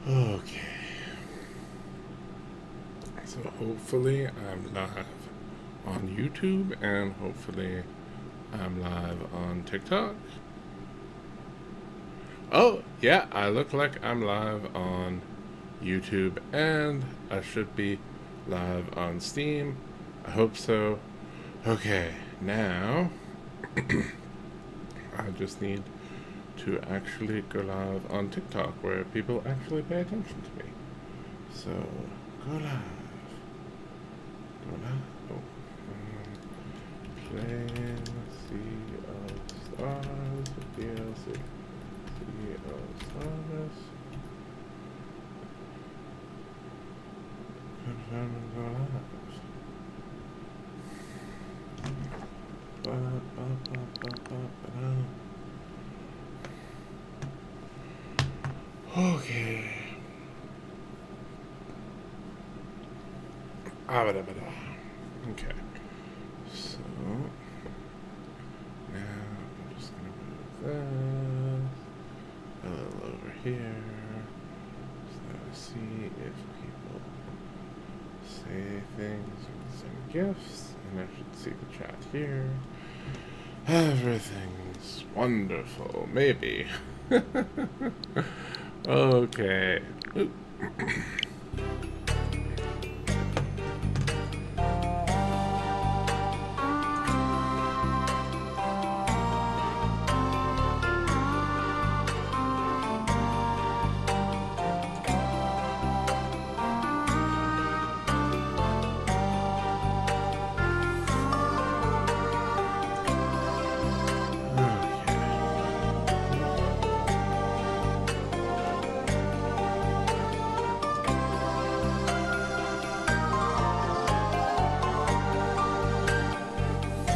Okay. So hopefully I'm live on YouTube and hopefully I'm live on TikTok. Oh, yeah, I look like I'm live on YouTube and I should be live on Steam. I hope so. Okay, now I just need to actually go live on TikTok where people actually pay attention to me. So, go live. Go live. Oh. Playing Sea of Stars DLC. Sea of Stars. Confirm and go live. Okay. Okay. So now I'm just gonna move this a little over here. So see if people say things or send gifts, and I should see the chat here. Everything's wonderful, maybe. Okay. Ooh.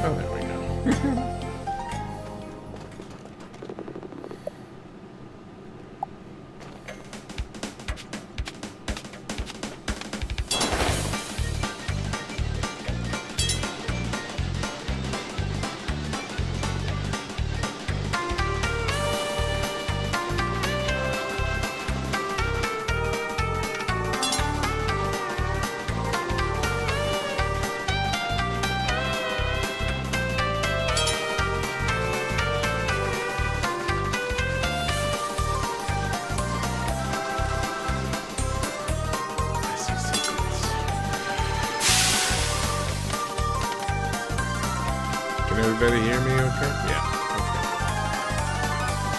Oh, there we go. Can everybody hear me okay? Yeah. Okay.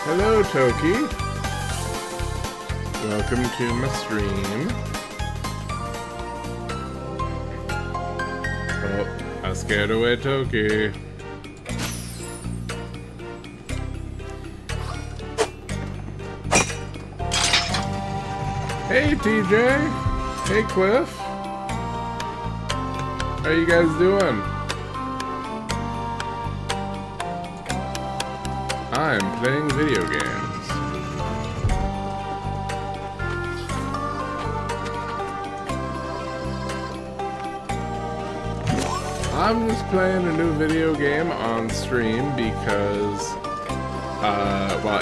Hello, Toki. Welcome to my stream. Oh, I scared away Toki. Hey, TJ. Hey, Cliff. How you guys doing? I'm playing video games. I'm just playing a new video game on stream because, well,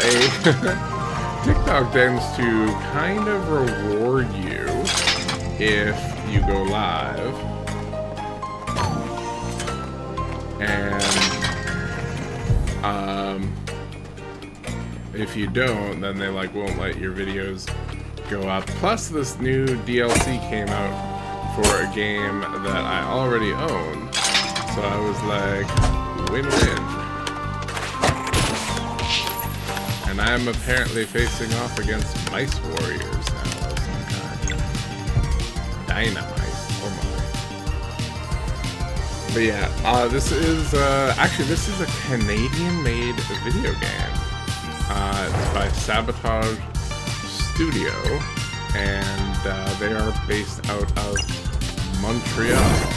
TikTok tends to kind of reward you if you go live. And, if you don't, then they won't let your videos go up. Plus, this new DLC came out for a game that I already own, so I was like, win-win. And I'm apparently facing off against Mice Warriors now of some kind. Dynamite. Oh my. But yeah, this is a Canadian-made video game. It's by Sabotage Studio, and they are based out of Montreal.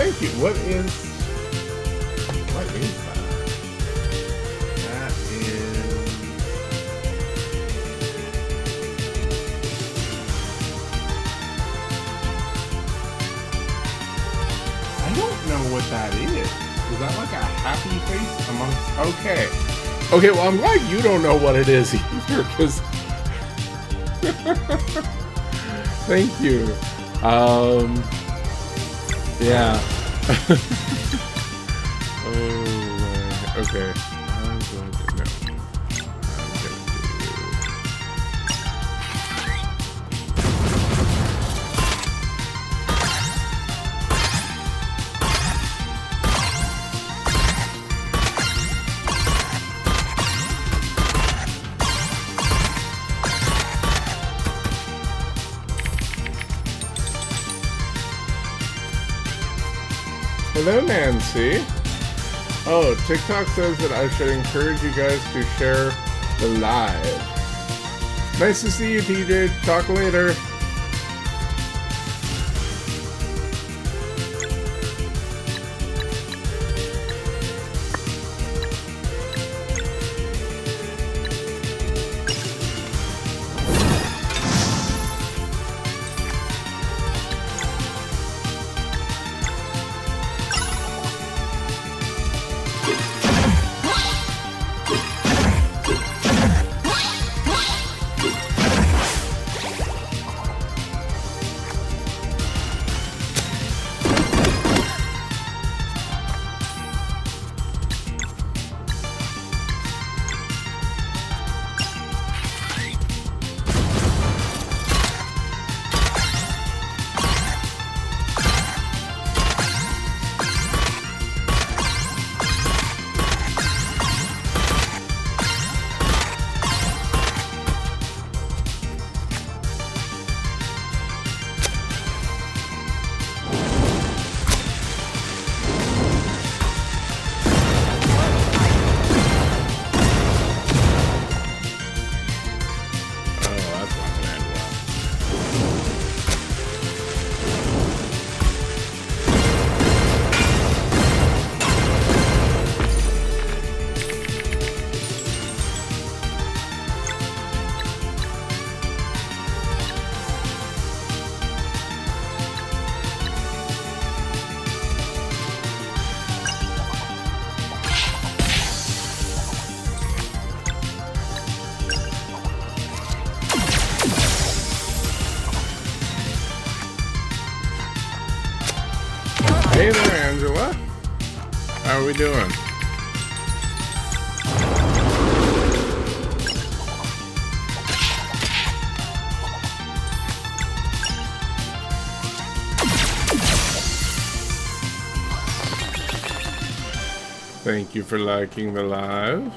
thank you. What is that? That is. I don't know what that is. Is that like a happy face amongst? Okay. Okay, well, I'm glad you don't know what it is either, because. Thank you. Yeah. Oh, okay. I'm going to no. I'm going to do. Hello, Nancy. Oh, TikTok says that I should encourage you guys to share the live. Nice to see you, TJ. Talk later. Hey there, Angela. How are we doing? Thank you for liking the live.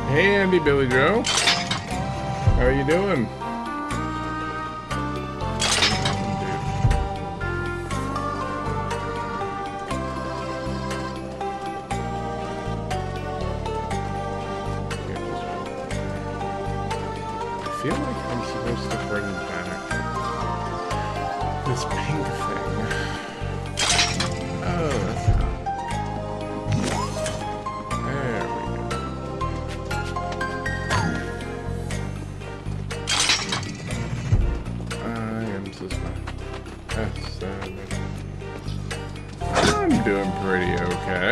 Hey Andy, Billy Joe. How are you doing? I feel like I'm supposed to bring back this pink thing. Oh, that's not. There we go. I am suspect. I'm doing pretty okay.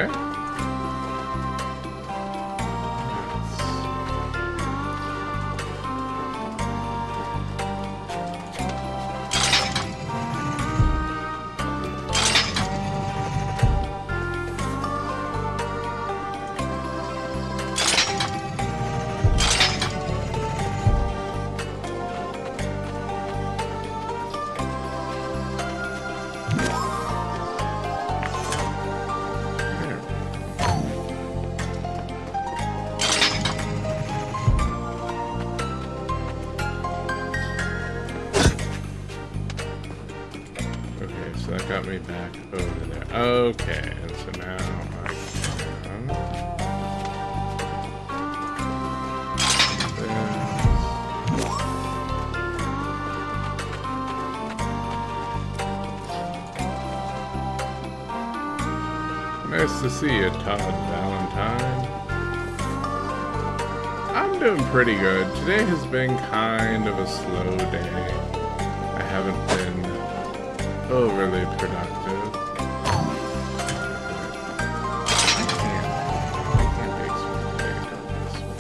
so that got me back over there. Okay, and so now I can... Nice to see you, Todd Valentine. I'm doing pretty good. Today has been kind of a slow day. I haven't been overly productive. I can't make some data this way.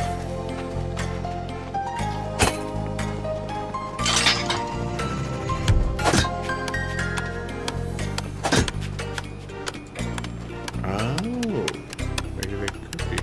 Oh, maybe they could be.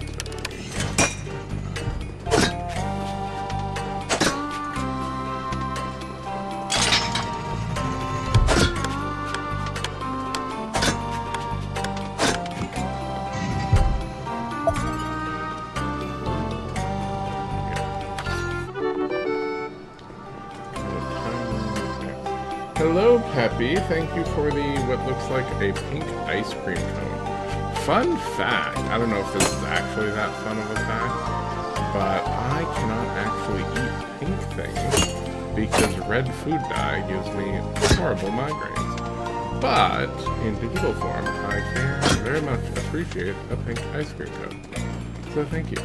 Hello, Peppy. Thank you for the what looks like a pink ice cream cone. Fun fact. I don't know if this is actually that fun of a fact, but I cannot actually eat pink things because red food dye gives me horrible migraines. But in digital form, I can very much appreciate a pink ice cream cone. So thank you.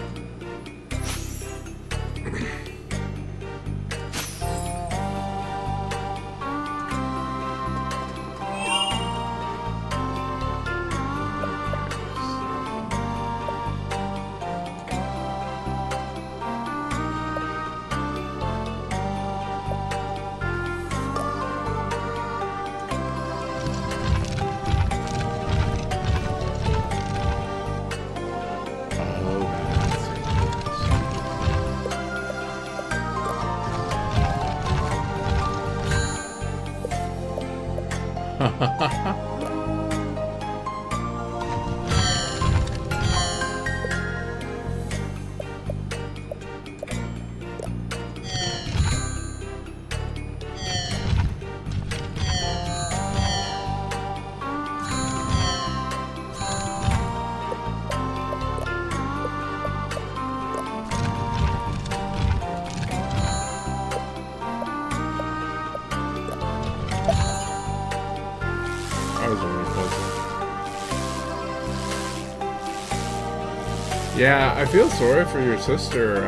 Yeah, I feel sorry for your sister,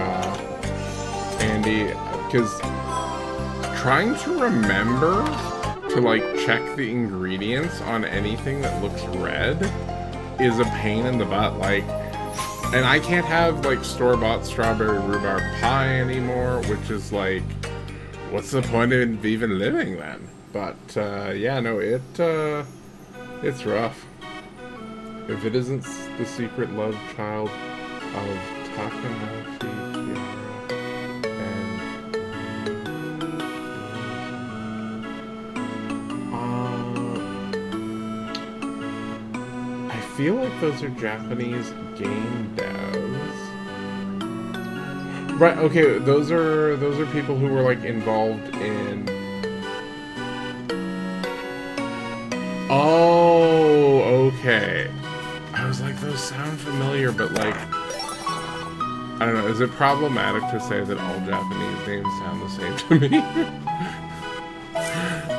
Andy, because trying to remember to, like, check the ingredients on anything that looks red is a pain in the butt, like, and I can't have, like, store-bought strawberry rhubarb pie anymore, which is, like, what's the point of even living then? But, yeah, no, it's rough. If it isn't the secret love child of Takanashi I feel like those are Japanese game devs. Right, okay, those are people who were like involved in... Oh, okay. I was like, those sound familiar, but like, I don't know, is it problematic to say that all Japanese names sound the same to me?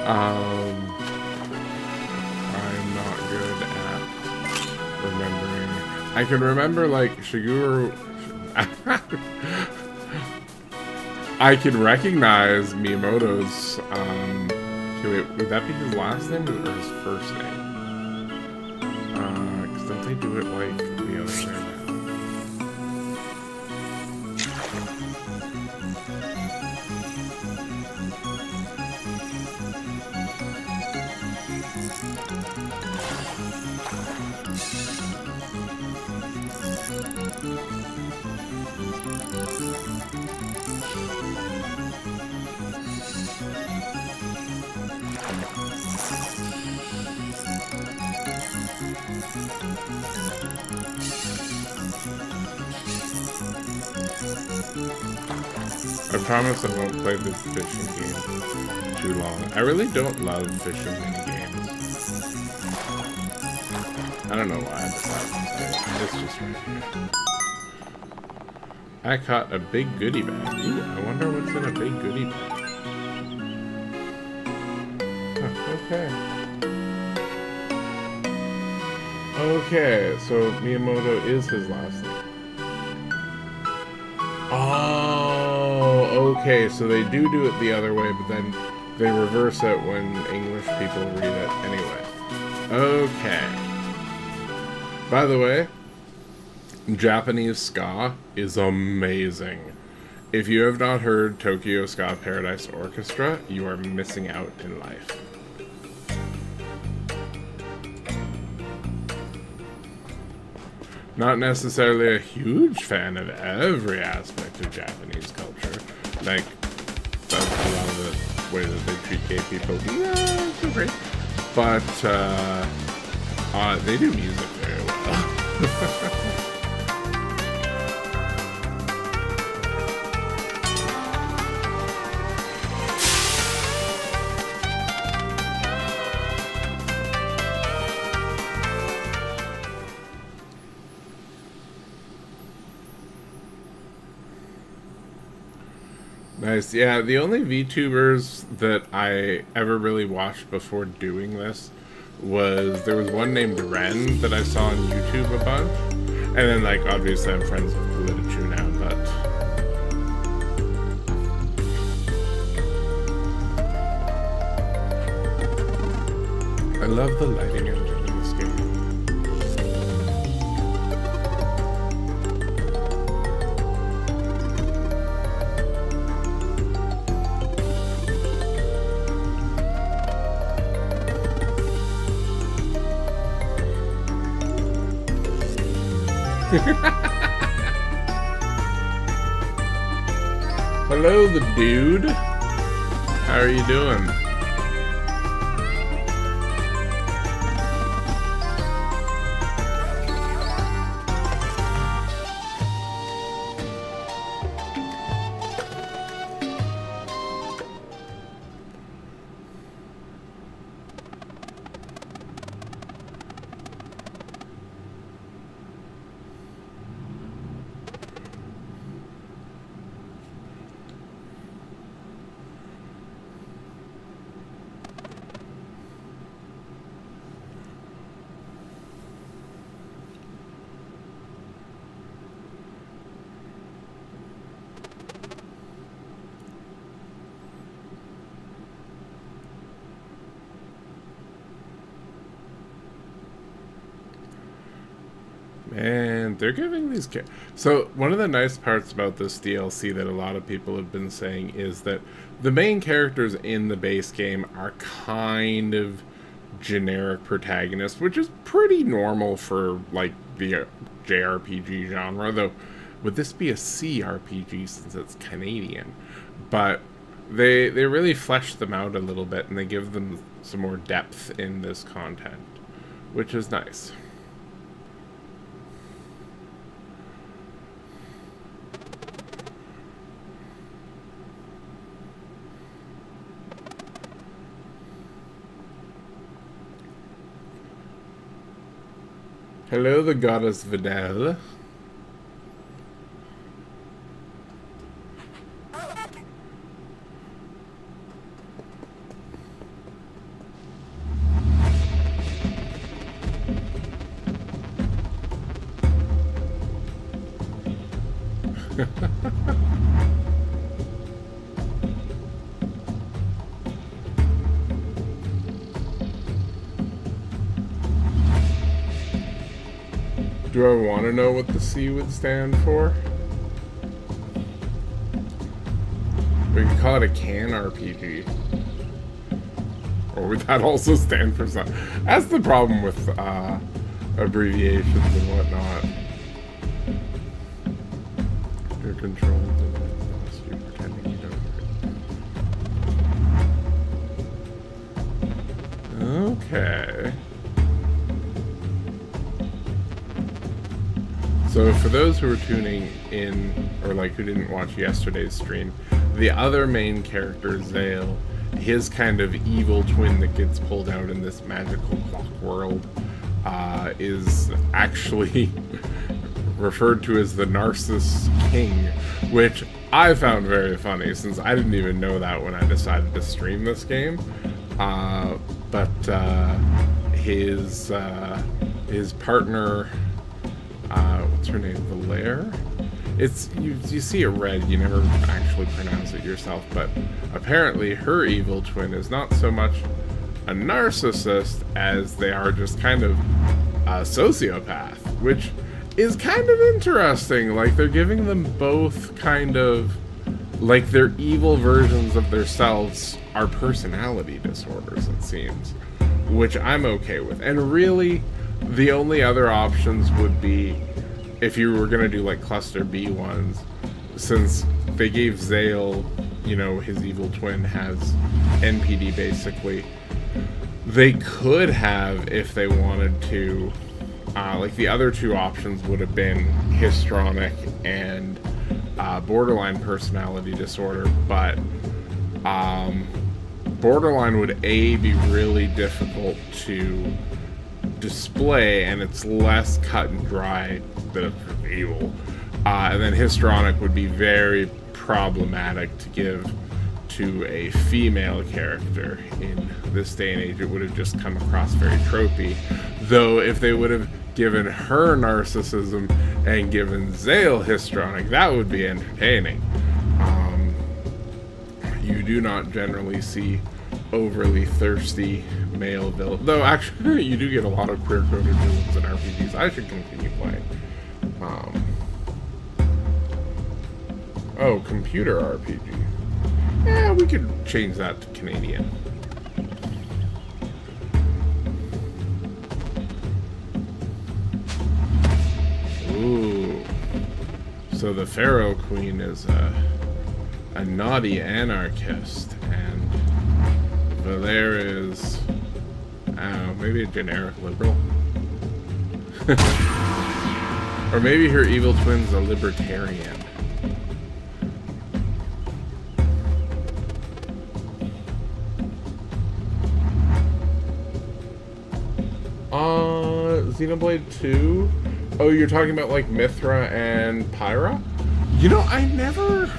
I'm not good at remembering. I can remember, like, Shigeru... I can recognize Miyamoto's, wait, would that be his last name or his first name? Because don't they do it, like, the other way around? I promise I won't play this fishing game too long. I really don't love fishing mini games. I don't know why I decided it's just right here. I caught a big goodie bag. Ooh, I wonder what's in a big goodie bag. Huh, okay. Okay, so Miyamoto is his last name. Oh, okay, so they do it the other way, but then they reverse it when English people read it anyway. Okay. By the way, Japanese ska is amazing. If you have not heard Tokyo Ska Paradise Orchestra, you are missing out in life. Not necessarily a huge fan of every aspect of Japanese culture. Like, that's a lot of the way that they treat gay people. Yeah, it's great. But, they do music very well. Nice. Yeah, the only VTubers that I ever really watched before doing this there was one named Ren that I saw on YouTube a bunch. And then, like, obviously I'm friends with Politichu now, but... I love the lighting engine in this game. Hello, the dude. How are you doing? Man, they're giving these so one of the nice parts about this DLC that a lot of people have been saying is that the main characters in the base game are kind of generic protagonists, which is pretty normal for, like, the JRPG genre, though would this be a CRPG since it's Canadian? But they really flesh them out a little bit, and they give them some more depth in this content, which is nice. Hello, the goddess Videl. Do I want to know what the C would stand for? We could call it a can RPG. Or would that also stand for something? That's the problem with abbreviations and whatnot. You're controlled unless you're pretending you don't. Okay. So for those who are tuning in, or like who didn't watch yesterday's stream, the other main character, Zale, his kind of evil twin that gets pulled out in this magical clock world, is actually referred to as the Narcissus King, which I found very funny since I didn't even know that when I decided to stream this game. But his partner, what's her name, Valaire? It's you see it red, you never actually pronounce it yourself, but apparently her evil twin is not so much a narcissist as they are just kind of a sociopath, which is kind of interesting. Like, they're giving them both kind of like their evil versions of themselves are personality disorders, it seems, which I'm okay with. And really, the only other options would be if you were gonna do like cluster B ones, since they gave Zale, you know, his evil twin has NPD basically. They could have, if they wanted to, like the other two options would have been histrionic and borderline personality disorder, but borderline would be really difficult to display, and it's less cut and dry than evil. And then histrionic would be very problematic to give to a female character in this day and age. It would have just come across very tropey. Though if they would have given her narcissism and given Zale histrionic, that would be entertaining. You do not generally see overly thirsty male villains, though actually you do get a lot of queer-coded villains in RPGs. I should continue playing. Oh, computer RPG. Yeah, we could change that to Canadian. Ooh. So the Pharaoh Queen is a naughty anarchist, and Valaire is, I don't know, maybe a generic liberal? Or maybe her evil twin's a libertarian. Xenoblade 2? Oh, you're talking about like Mithra and Pyra? You know, I never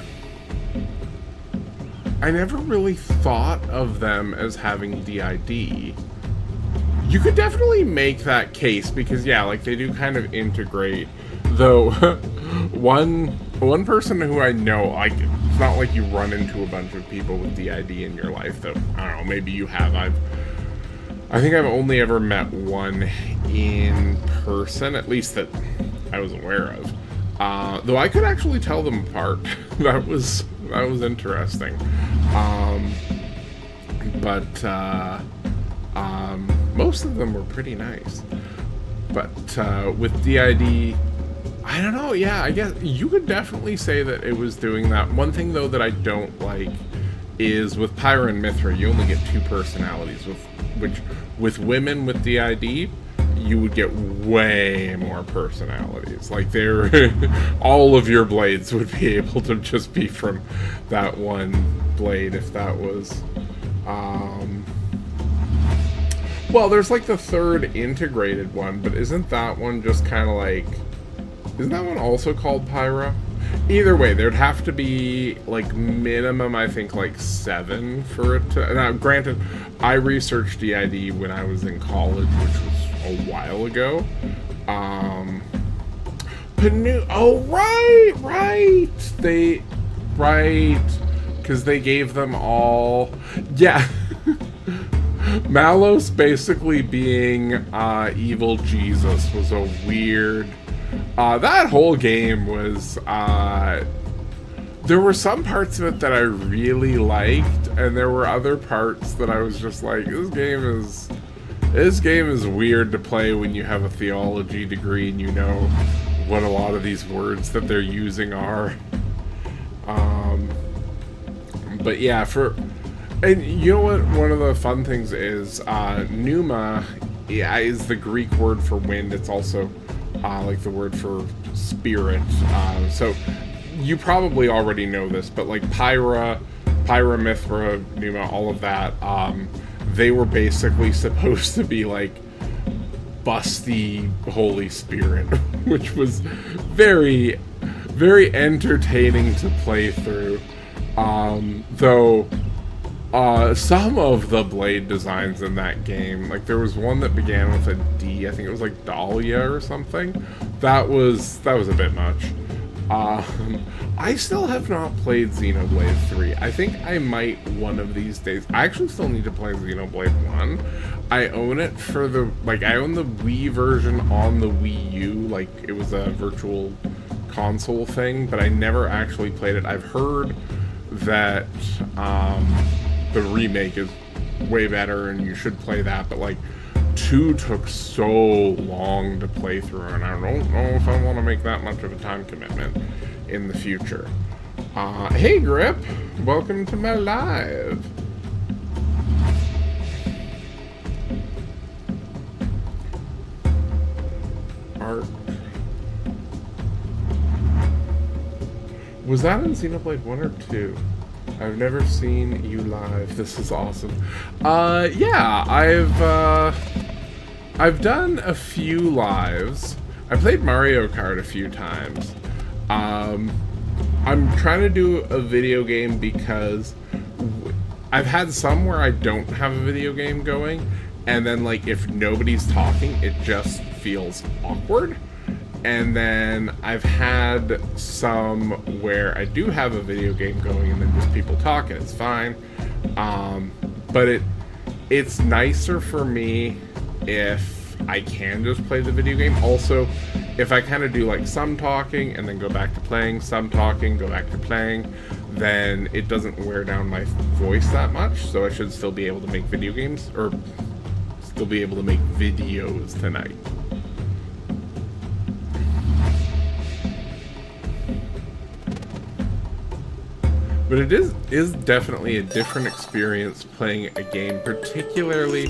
really thought of them as having DID. You could definitely make that case because, yeah, like they do kind of integrate. Though, one person who I know, like, it's not like you run into a bunch of people with DID in your life, though. I don't know, maybe you have. I think I've only ever met one in person, at least that I was aware of. Though I could actually tell them apart. that was interesting. But most of them were pretty nice. But with DID, I don't know. Yeah, I guess you could definitely say that it was doing that. One thing though that I don't like is with Pyra and Mithra, you only get two personalities. With women with DID, you would get way more personalities. Like, all of your blades would be able to just be from that one blade if that was. Well, there's like the third integrated one, but isn't that one just kind of like? Isn't that one also called Pyra? Either way, there'd have to be, like, minimum, I think, like, 7 for it to... Now, granted, I researched DID when I was in college, which was a while ago. Oh, right! Because they gave them all... Yeah. Malos basically being evil Jesus was a weird... that whole game was, there were some parts of it that I really liked, and there were other parts that I was just like, this game is weird to play when you have a theology degree and you know what a lot of these words that they're using are. But yeah, and you know what one of the fun things is, pneuma is the Greek word for wind. It's also like the word for spirit. So you probably already know this, but like Pyra, Mithra, pneuma, all of that, they were basically supposed to be like busty Holy Spirit, which was very, very entertaining to play through. Though some of the blade designs in that game, like there was one that began with a D, I think it was like Dahlia or something. That was a bit much. I still have not played Xenoblade 3. I think I might one of these days. I actually still need to play Xenoblade 1. I own it for the, I own the Wii version on the Wii U, like it was a virtual console thing, but I never actually played it. I've heard that the remake is way better and you should play that, but 2 took so long to play through, and I don't know if I want to make that much of a time commitment in the future. Hey Grip, welcome to my live. Art. Was that in Xenoblade 1 or 2? I've never seen you live. This is awesome. Yeah, I've done a few lives. I played Mario Kart a few times. I'm trying to do a video game because I've had some where I don't have a video game going, and then if nobody's talking, it just feels awkward. And then I've had some where I do have a video game going and then just people talk and it's fine. But it's nicer for me if I can just play the video game. Also, if I kind of do some talking and then go back to playing, some talking, go back to playing, then it doesn't wear down my voice that much. So I should still be able to make video games, or still be able to make videos tonight. But it is definitely a different experience playing a game, particularly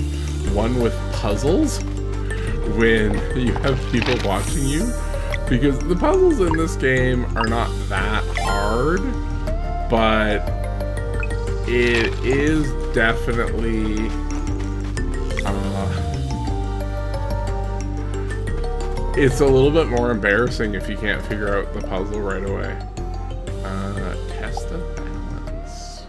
one with puzzles, when you have people watching you, because the puzzles in this game are not that hard, but it is definitely it's a little bit more embarrassing if you can't figure out the puzzle right away. Test of balance.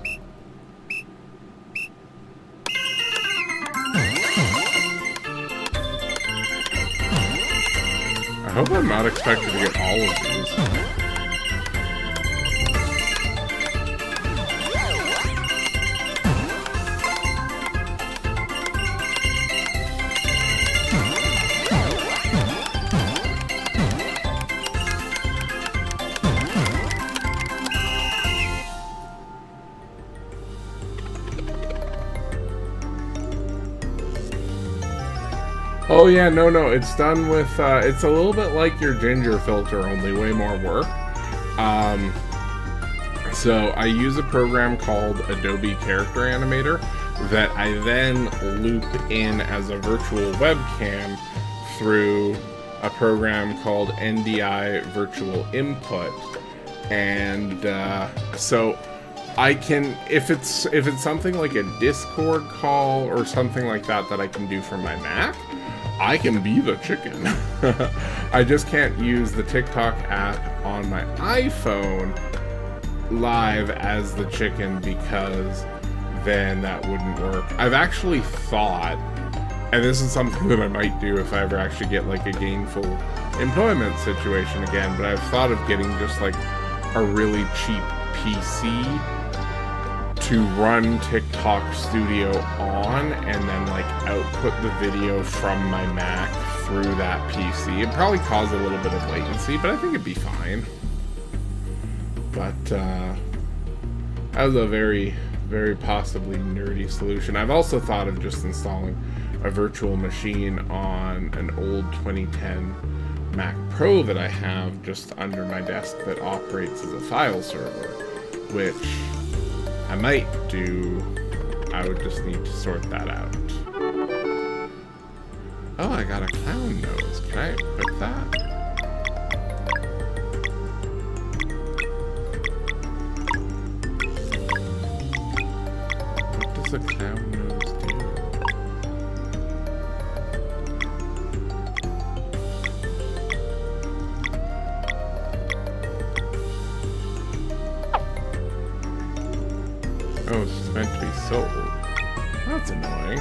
I hope I'm not expected to get all of these. Oh yeah, no, it's done with, it's a little bit like your ginger filter, only way more work. So I use a program called Adobe Character Animator that I then loop in as a virtual webcam through a program called NDI Virtual Input. And so I can, if it's something like a Discord call or something like that I can do from my Mac, I can be the chicken. I just can't use the TikTok app on my iPhone live as the chicken because then that wouldn't work. I've actually thought, and this is something that I might do if I ever actually get a gainful employment situation again, but I've thought of getting just a really cheap PC to run TikTok Studio on and then output the video from my Mac through that PC. It'd probably cause a little bit of latency, but I think it'd be fine. But that was a very, very possibly nerdy solution. I've also thought of just installing a virtual machine on an old 2010 Mac Pro that I have just under my desk that operates as a file server, which I might do. I would just need to sort that out. Oh, I got a clown nose. Can I equip that? What does a clown nose do? That's annoying.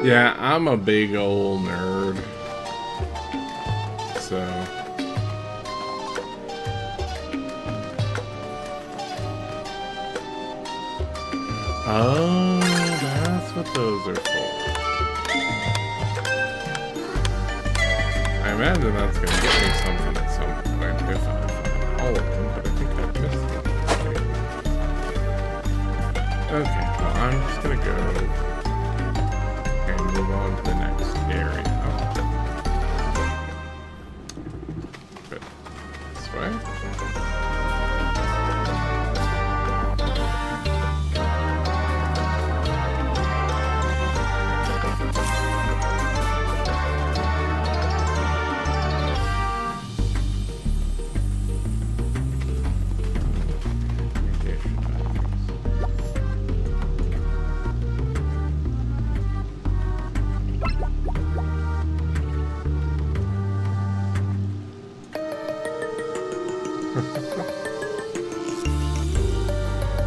Yeah, I'm a big old nerd. So. Oh, that's what those are for. I imagine that's gonna get me something at some point if I find all of them, but I think I missed them. Okay, well, I'm just gonna go and move on to the next area. Good. This way.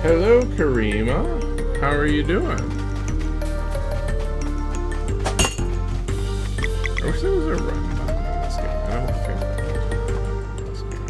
Hello, Karima. How are you doing? I wish there was a run button in this game. I don't think there is in this game.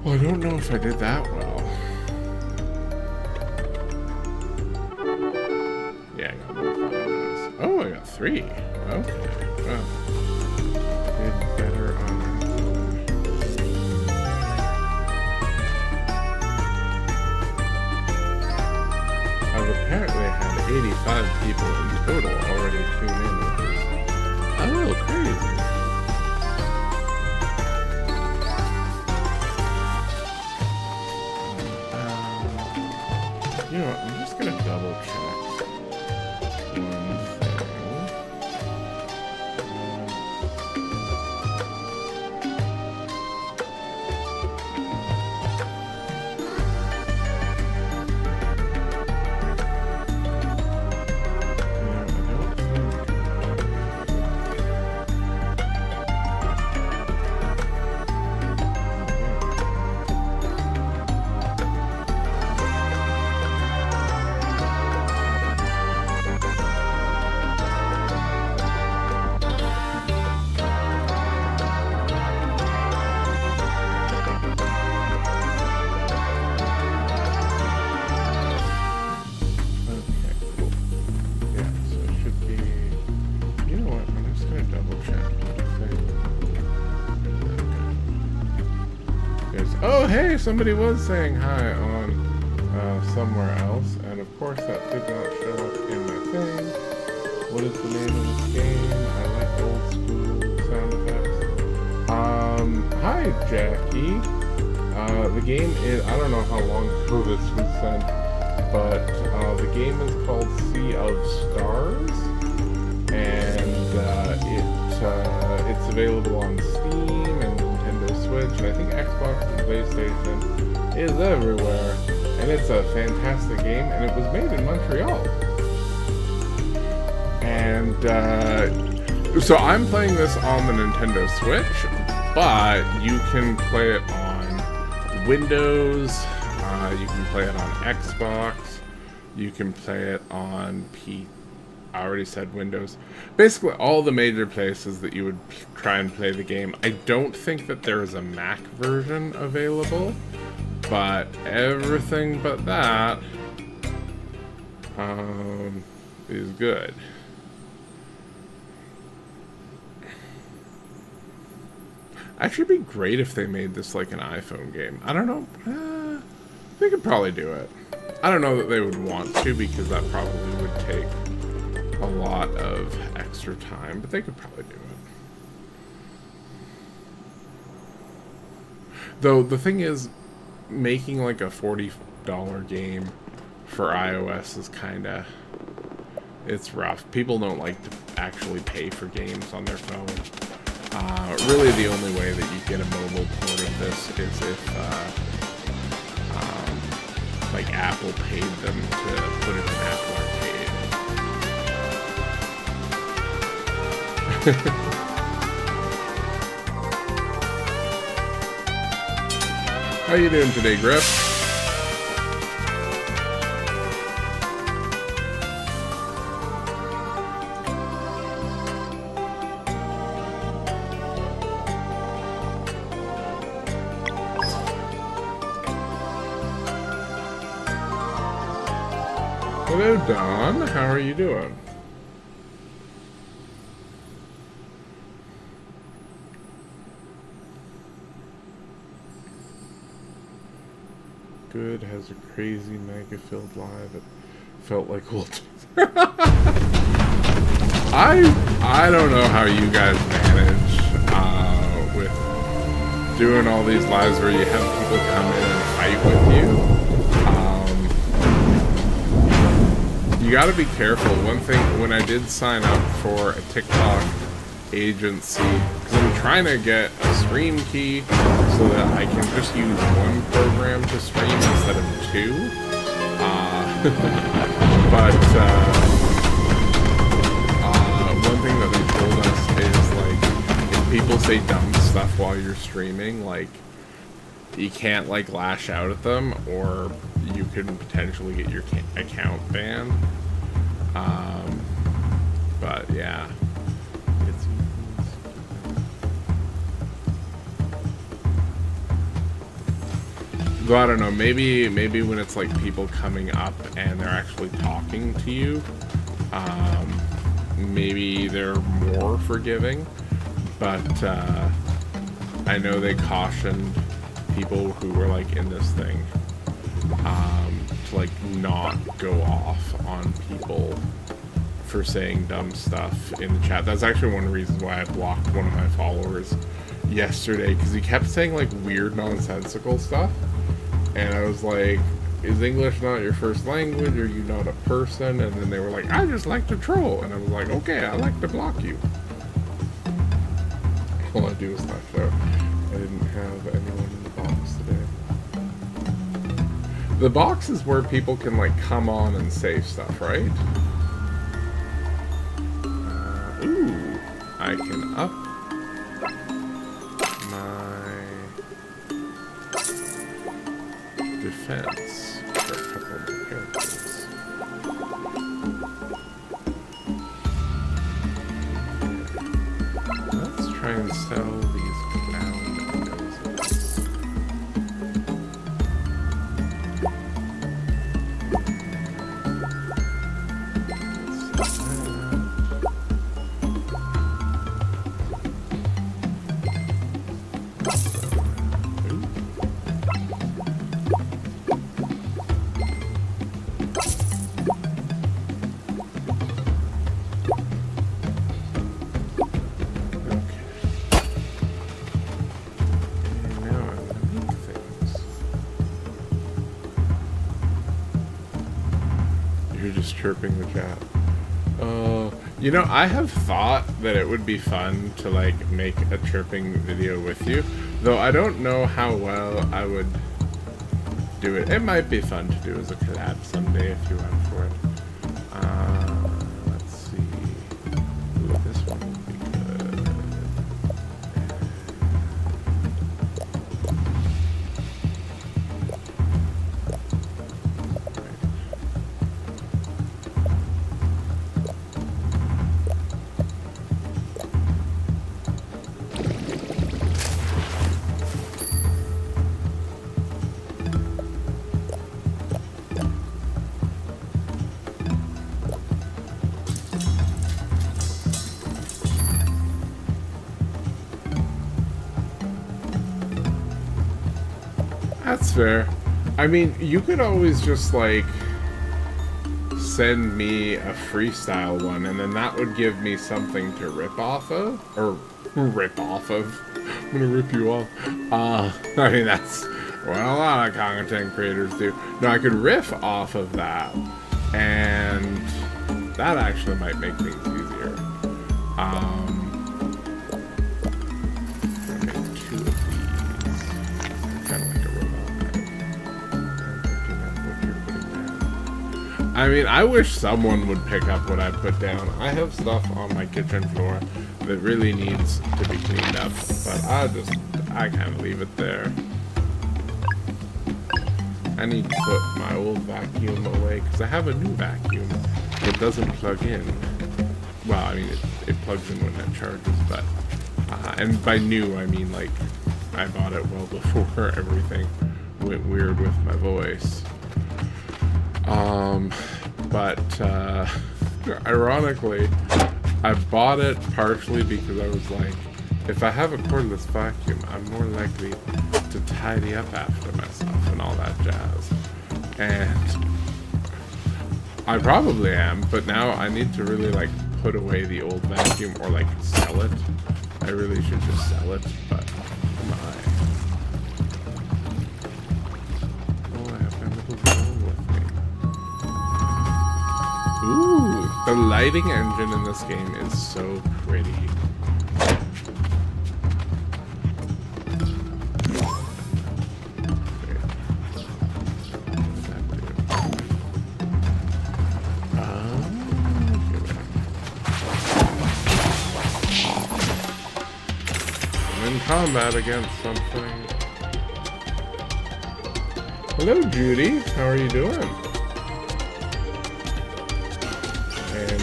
Well, I don't know if I did that well. Yeah, I got both of those. Oh, I got 3. Okay. Well, did better on that one. I've apparently had 85 people in total already tune in with this. A little crazy. You know what, I'm just gonna double check one thing. Oh, hey, somebody was saying hi on somewhere else, and of course that did not show up in my thing. What is the name of this game? I like old school sound effects. Hi, Jackie. The game is, I don't know how long ago this was sent, but the game is called Sea of Stars, and it's available on Steam and Nintendo Switch, and I think Xbox and PlayStation is everywhere, and it's a fantastic game, and it was made in Montreal. And so I'm playing this on the Nintendo Switch, but you can play it on Windows, you can play it on Xbox, you can play it on I already said Windows. Basically all the major places that you would try and play the game. I don't think that there is a Mac version available, but everything but that is good. Actually, it'd be great if they made this like an iPhone game. I don't know. They could probably do it. I don't know that they would want to, because that probably would take a lot of extra time, but they could probably do it. Though the thing is, making like a $40 game for iOS is kinda, it's rough. People don't like to actually pay for games on their phone. Really the only way that you get a mobile port of this is if like Apple paid them to put it in Apple Arcade. How you doing today, Griff? Hello, Don. How are you doing? Good. Has a crazy mega-filled live. It felt like old. I don't know how you guys manage with doing all these lives where you have people come in and fight with you. You gotta be careful. One thing, when I did sign up for a TikTok agency, because I'm trying to get a stream key so that I can just use one program to stream instead of two. But one thing that they told us is, like, if people say dumb stuff while you're streaming, like, you can't, like, lash out at them, or you can potentially get your account banned. But yeah, though I don't know, maybe when it's like people coming up and they're actually talking to you, maybe they're more forgiving, but I know they cautioned people who were like in this thing to like not go off on people for saying dumb stuff in the chat. That's actually one of the reasons why I blocked one of my followers yesterday, because he kept saying like weird nonsensical stuff, and I was like, is English not your first language? Are you not a person? And then they were like, I just like to troll, and I was like, okay, I like to block you. All I do is laugh though. I didn't have anyone in the box today. The box is where people can like come on and say stuff, right? Ooh, I can up my defense for a couple of my characters. Let's try and sell these clown noses. chirping the chat. You know, I have thought that it would be fun to like make a chirping video with you, though I don't know how well I would do it. It might be fun to do as a collab someday if you went for it. Let's see. Ooh, this one would be good. That's fair. I mean, you could always just, like, send me a freestyle one, and then that would give me something to rip off of. Or, rip off of. I'm gonna rip you off. I mean, that's what a lot of content creators do. No, I could riff off of that, and that actually might make things easier. I mean, I wish someone would pick up what I put down. I have stuff on my kitchen floor that really needs to be cleaned up, but I kind of leave it there. I need to put my old vacuum away, because I have a new vacuum that doesn't plug in. Well, I mean, it plugs in when it charges, but, and by new, I mean, like, I bought it well before everything went weird with my voice. But, ironically, I bought it partially because I was like, if I have a cordless vacuum, I'm more likely to tidy up after myself and all that jazz. And I probably am, but now I need to really, like, put away the old vacuum or, like, sell it. I really should just sell it, but my. Oh, I have my little drone with me. Ooh, the lighting engine in this game is so pretty. Combat against something. Hello, Judy. How are you doing? And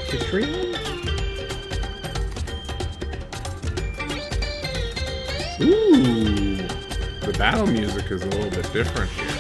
Katrina? Ooh, the battle music is a little bit different here.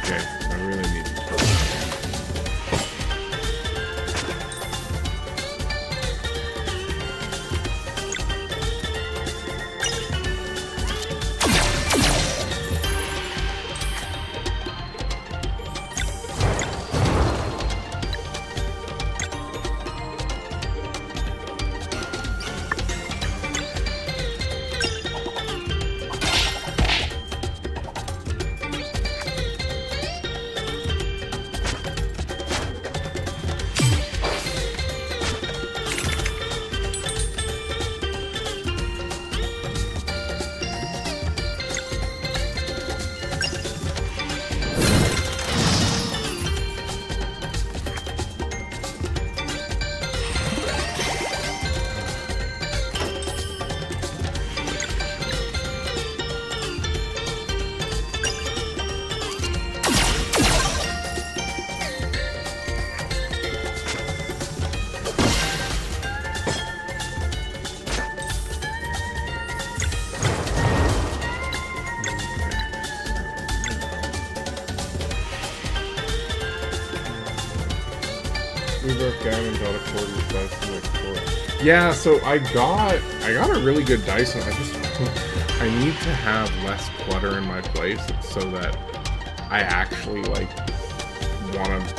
Okay, I really need to kill him. We broke down and got a quarter Dyson like 4. Yeah, so I got a really good Dyson. I need to have less clutter in my place so that I actually like want to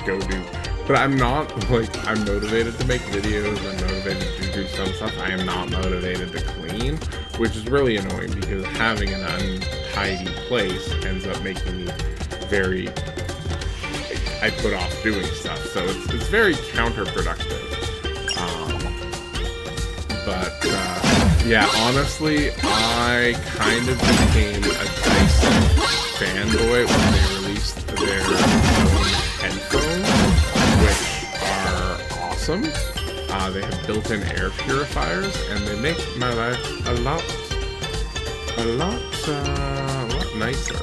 go do. But I'm not like, I'm motivated to make videos. I'm motivated to do some stuff. I am not motivated to clean, which is really annoying because having an untidy place ends up making me very. I put off doing stuff, so it's very counterproductive. Yeah, honestly, I kind of became a Dyson fanboy when they released their own headphones, which are awesome. They have built-in air purifiers, and they make my life a lot nicer.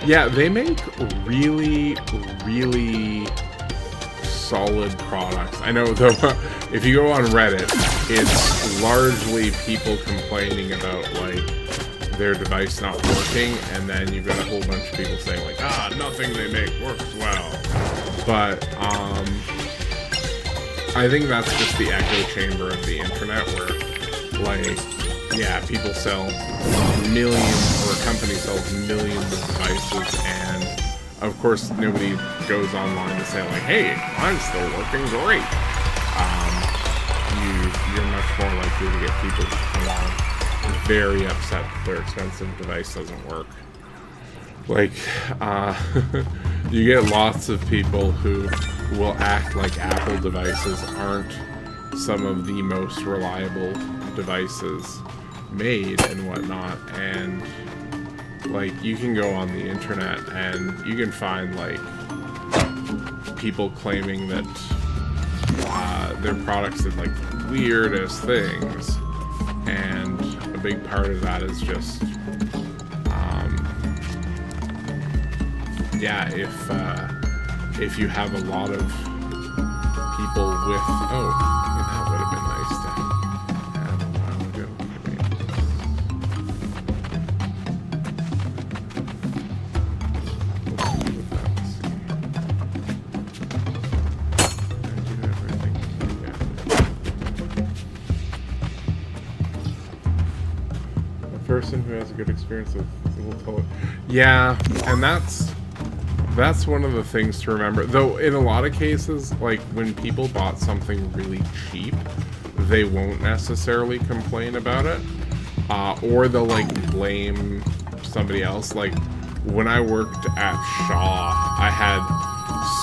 Yeah, they make really, really solid products. I know, though, if you go on Reddit, it's largely people complaining about, like, their device not working, and then you've got a whole bunch of people saying, like, nothing they make works well. But, I think that's just the echo chamber of the internet where, like, yeah, people sell millions, or a company sells millions of devices, and of course nobody goes online to say like, hey, mine's still working great. You're much more likely to get people to come on very upset that their expensive device doesn't work. Like, you get lots of people who will act like Apple devices aren't some of the most reliable devices made and whatnot, and like you can go on the internet and you can find like people claiming that their products did like the weirdest things, and a big part of that is just yeah, if you have a lot of people with that would have been nice to have a while ago. A person who has a good experience will tell it. Yeah, and that's one of the things to remember. Though in a lot of cases, like when people bought something really cheap, they won't necessarily complain about it, or they'll like blame somebody else. Like when I worked at Shaw, I had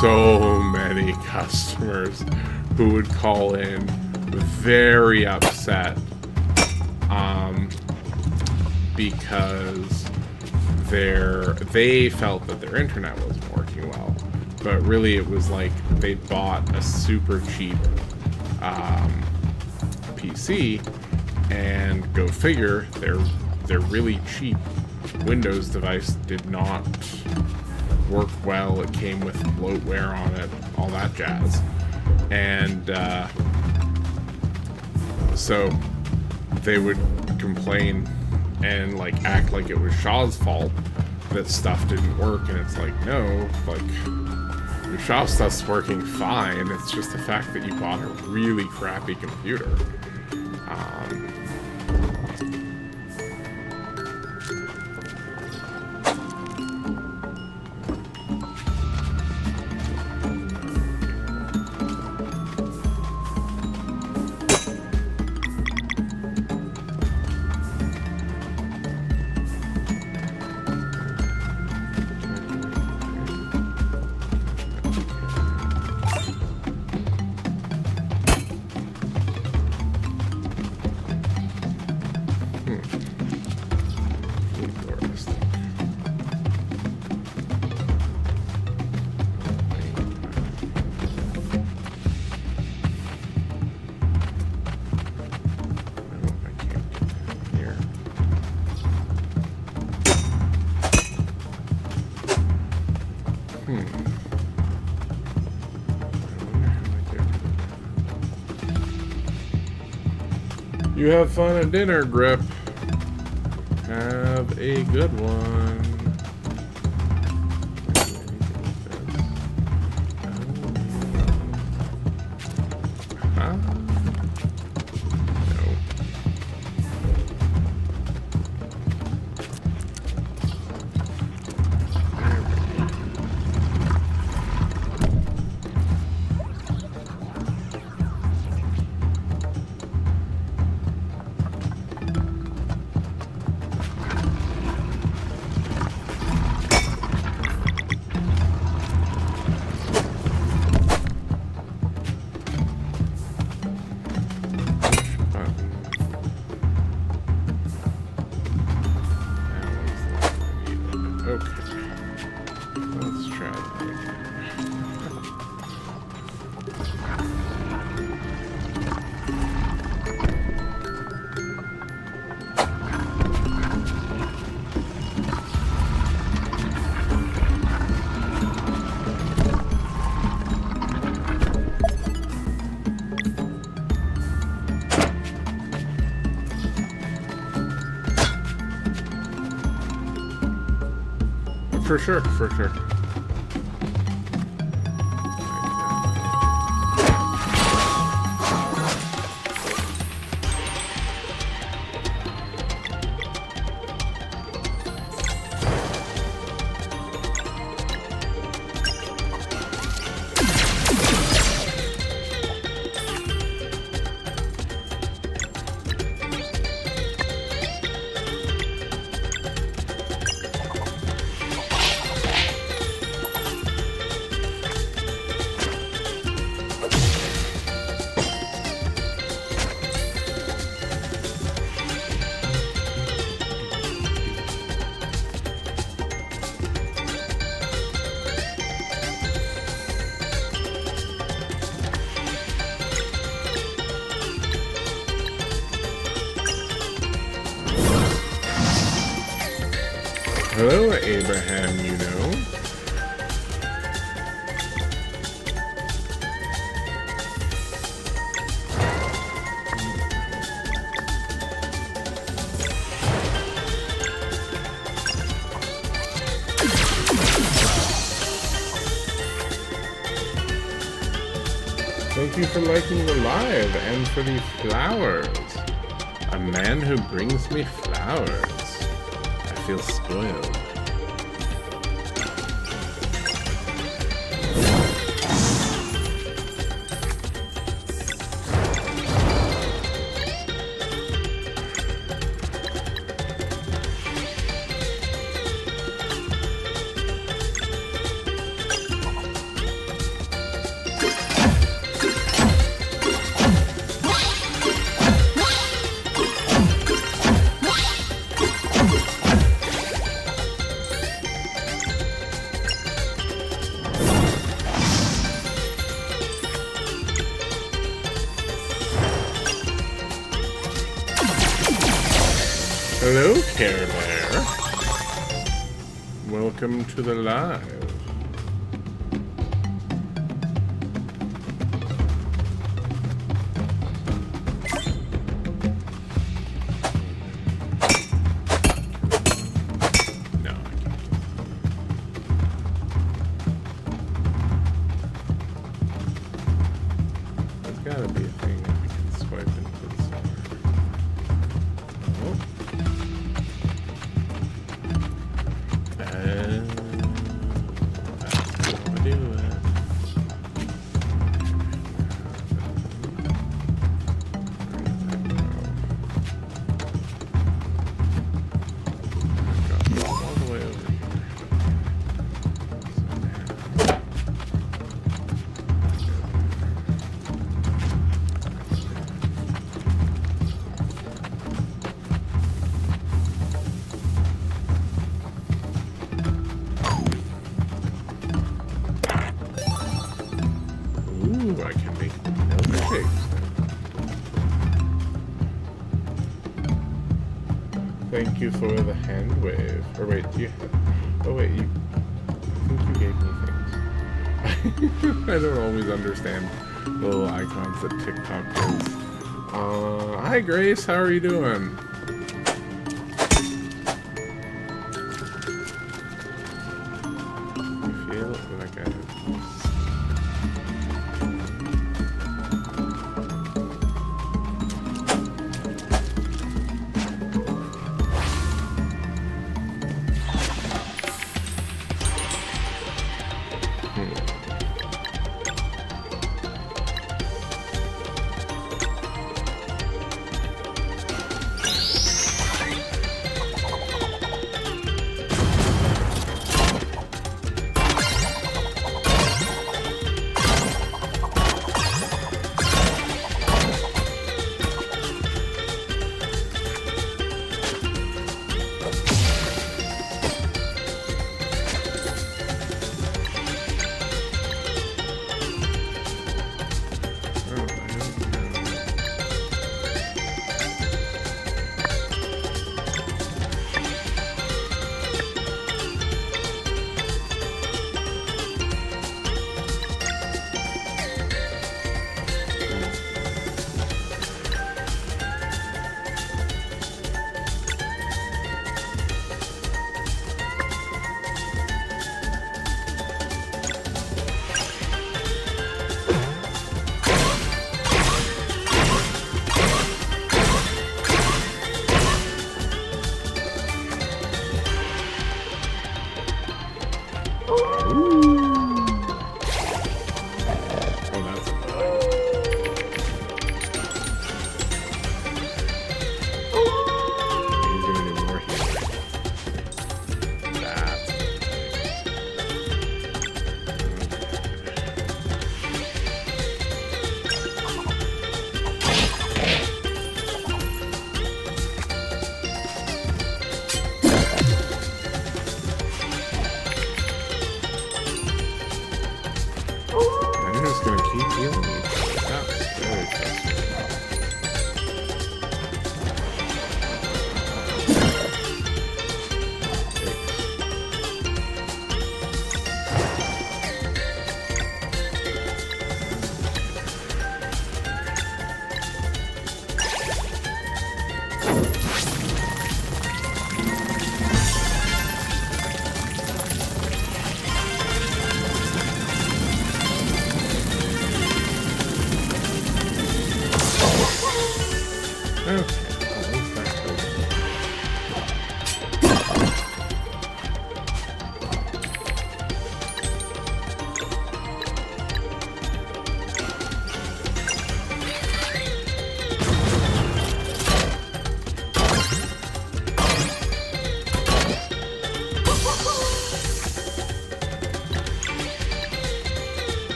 so many customers who would call in very upset because they felt that their internet wasn't working well, but really it was like they bought a super cheap PC, and go figure, their really cheap Windows device did not work well. It came with bloatware on it, all that jazz, and so they would complain and like act like it was Shaw's fault that stuff didn't work, and it's like, no, like your Shaw stuff's working fine. It's just the fact that you bought a really crappy computer. You have fun at dinner, Grip. Have a good one. Huh? No. For sure, for sure. Hello, Abraham, you know. Thank you for liking the live and for the flowers. A man who brings me flowers. I feel spoiled. Hello, Care Bear. Welcome to the live. No, I can't. There's gotta be a thing that we can swipe into the center. Oh. Ooh, I can make milkshakes. Thank you for the hand wave. Or wait, do you have... Oh wait, you... I think you gave me things. I don't always understand the little icons that TikTok does. Hi Grace, how are you doing? You feel like a...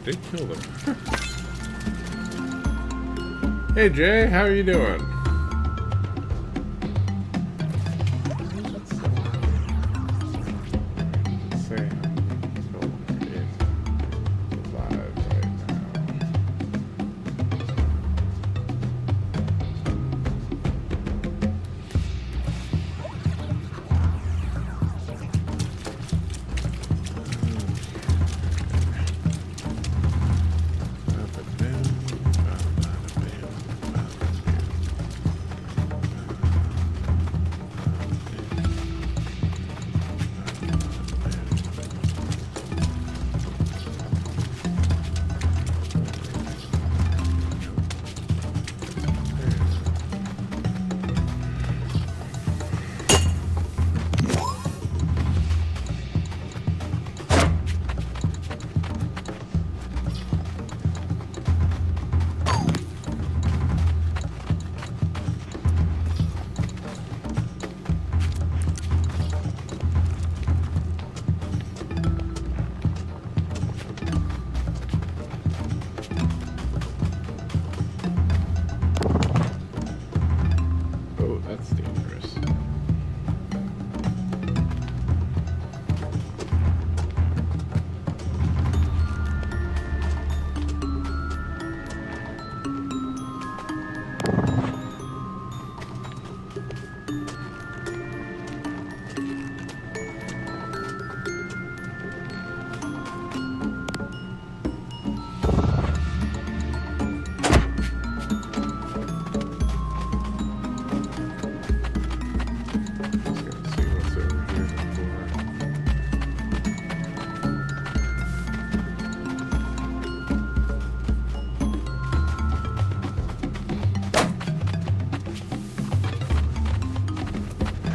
Did kill them. Hey Jay, how are you doing?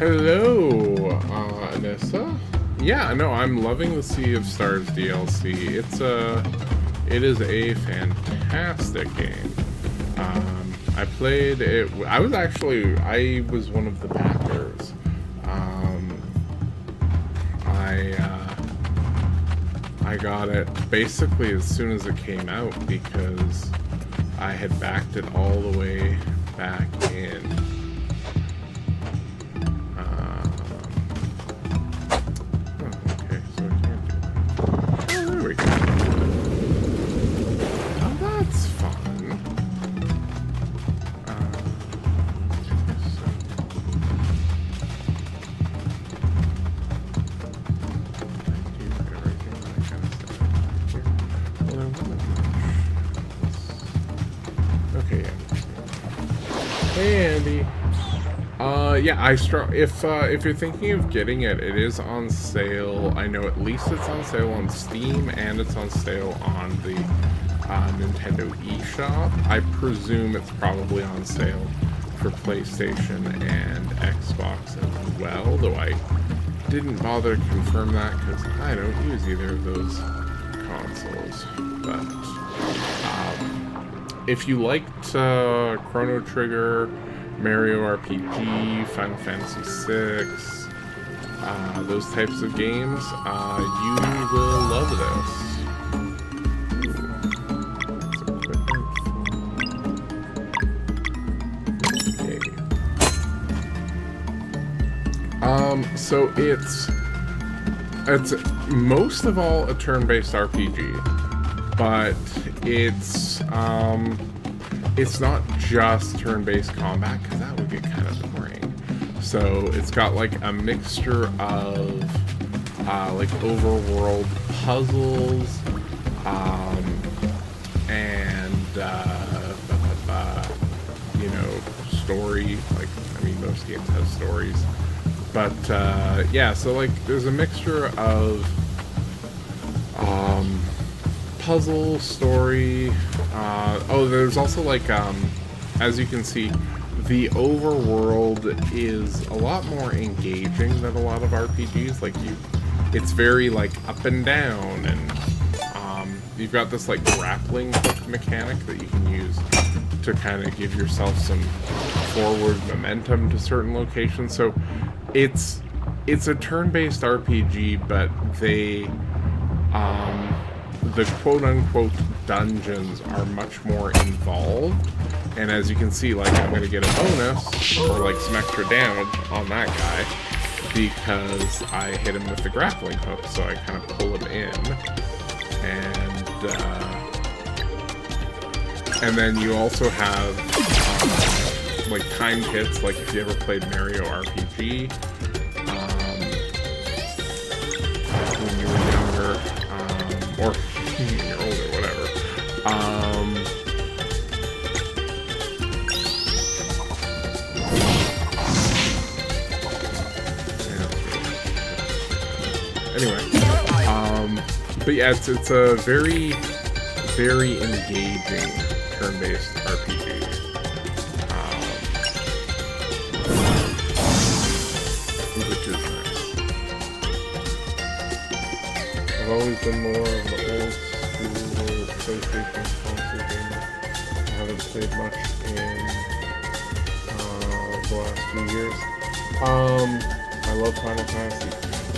Hello, Anissa. Yeah, no, I'm loving the Sea of Stars DLC. It is a fantastic game. I played it. I was one of the backers. I got it basically as soon as it came out because I had backed it all the way back in. Okay, so I can't do that. Oh, there we go. Oh, that's fun. Okay, yeah. Hey, Andy. Yeah, if you're thinking of getting it, it is on sale. I know at least it's on sale on Steam, and it's on sale on the Nintendo eShop. I presume it's probably on sale for PlayStation and Xbox as well, though I didn't bother to confirm that because I don't use either of those consoles. But if you liked Chrono Trigger, Mario RPG, Final Fantasy VI, those types of games, you will love this. So it's most of all a turn-based RPG, but it's not just turn-based combat, because that would get kind of boring. So it's got like a mixture of like overworld puzzles and you know, story. Like, I mean, most games have stories, but yeah. So like, there's a mixture of puzzle, story. There's also like, as you can see, the overworld is a lot more engaging than a lot of RPGs. Like, it's very like up and down, and you've got this like grappling hook mechanic that you can use to kind of give yourself some forward momentum to certain locations. So it's a turn-based RPG, but the quote-unquote dungeons are much more involved, and as you can see, like, I'm gonna get a bonus or like some extra damage on that guy because I hit him with the grappling hook, so I kind of pull him in, and then you also have like timed hits, like if you ever played Mario RPG when you were younger, or you're older, whatever. Anyway, but yeah, it's a very, very engaging turn-based RPG. Which is nice. I've always been more of the old school PlayStation console gamer. I haven't played much in the last few years. I love Final Fantasy.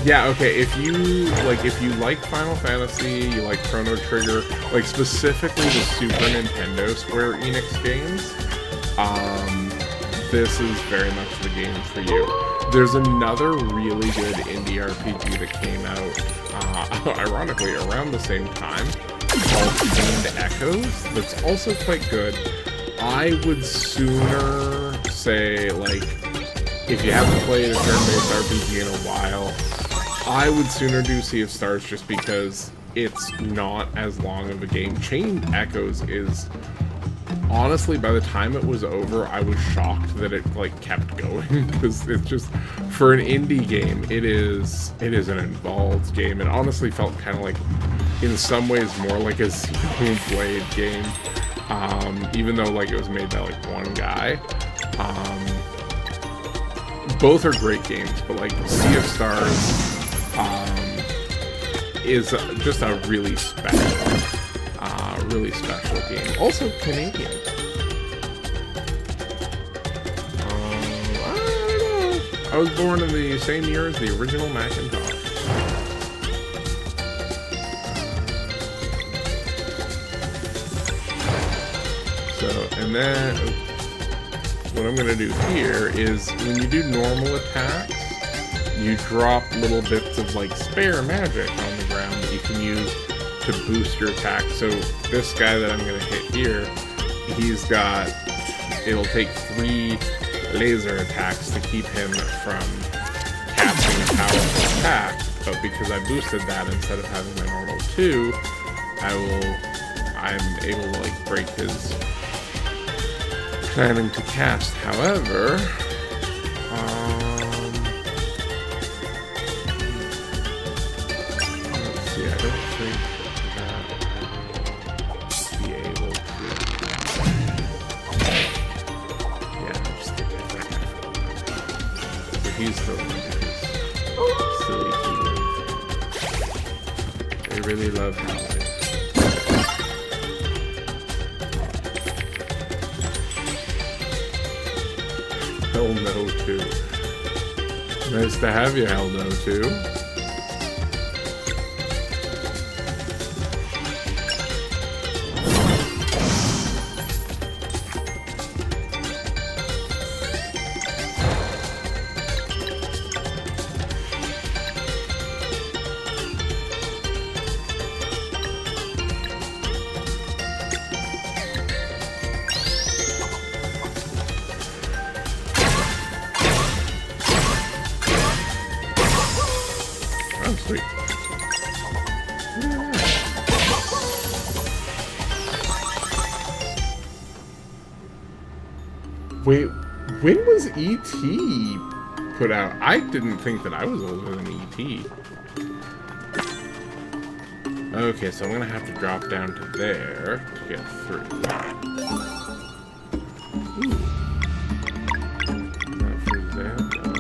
Yeah, okay, if you like Final Fantasy, you like Chrono Trigger, like specifically the Super Nintendo Square Enix games, this is very much the game for you. There's another really good indie RPG that came out, ironically, around the same time, called Chained Echoes, that's also quite good. I would sooner say, like, if you haven't played a turn-based RPG in a while, I would sooner do Sea of Stars just because it's not as long of a game. Chained Echoes is, honestly, by the time it was over, I was shocked that it, like, kept going, because it's just, for an indie game, it is an involved game. It honestly felt kind of like, in some ways, more like a Blade game, even though, like, it was made by, like, one guy. both are great games, but like Sea of Stars is just a really special game. Also Canadian. I don't know. I was born in the same year as the original Macintosh. And then what I'm going to do here is when you do normal attacks, you drop little bits of like spare magic on the ground that you can use to boost your attack. So this guy that I'm going to hit here, it'll take 3 laser attacks to keep him from casting a powerful attack. But because I boosted that instead of having my normal 2, I'm able to like break his planning to cast. However, let's see, I don't think that I'll be able to. Yeah, I'm just thinking that guy. So he's still in his silly healing. They really love him. Hell no 2. Nice to have you, Hell no 2. Sweet. Wait, when was E.T. put out? I didn't think that I was older than E.T. Okay, so I'm gonna have to drop down to there to get through. Ooh. Not for that, no.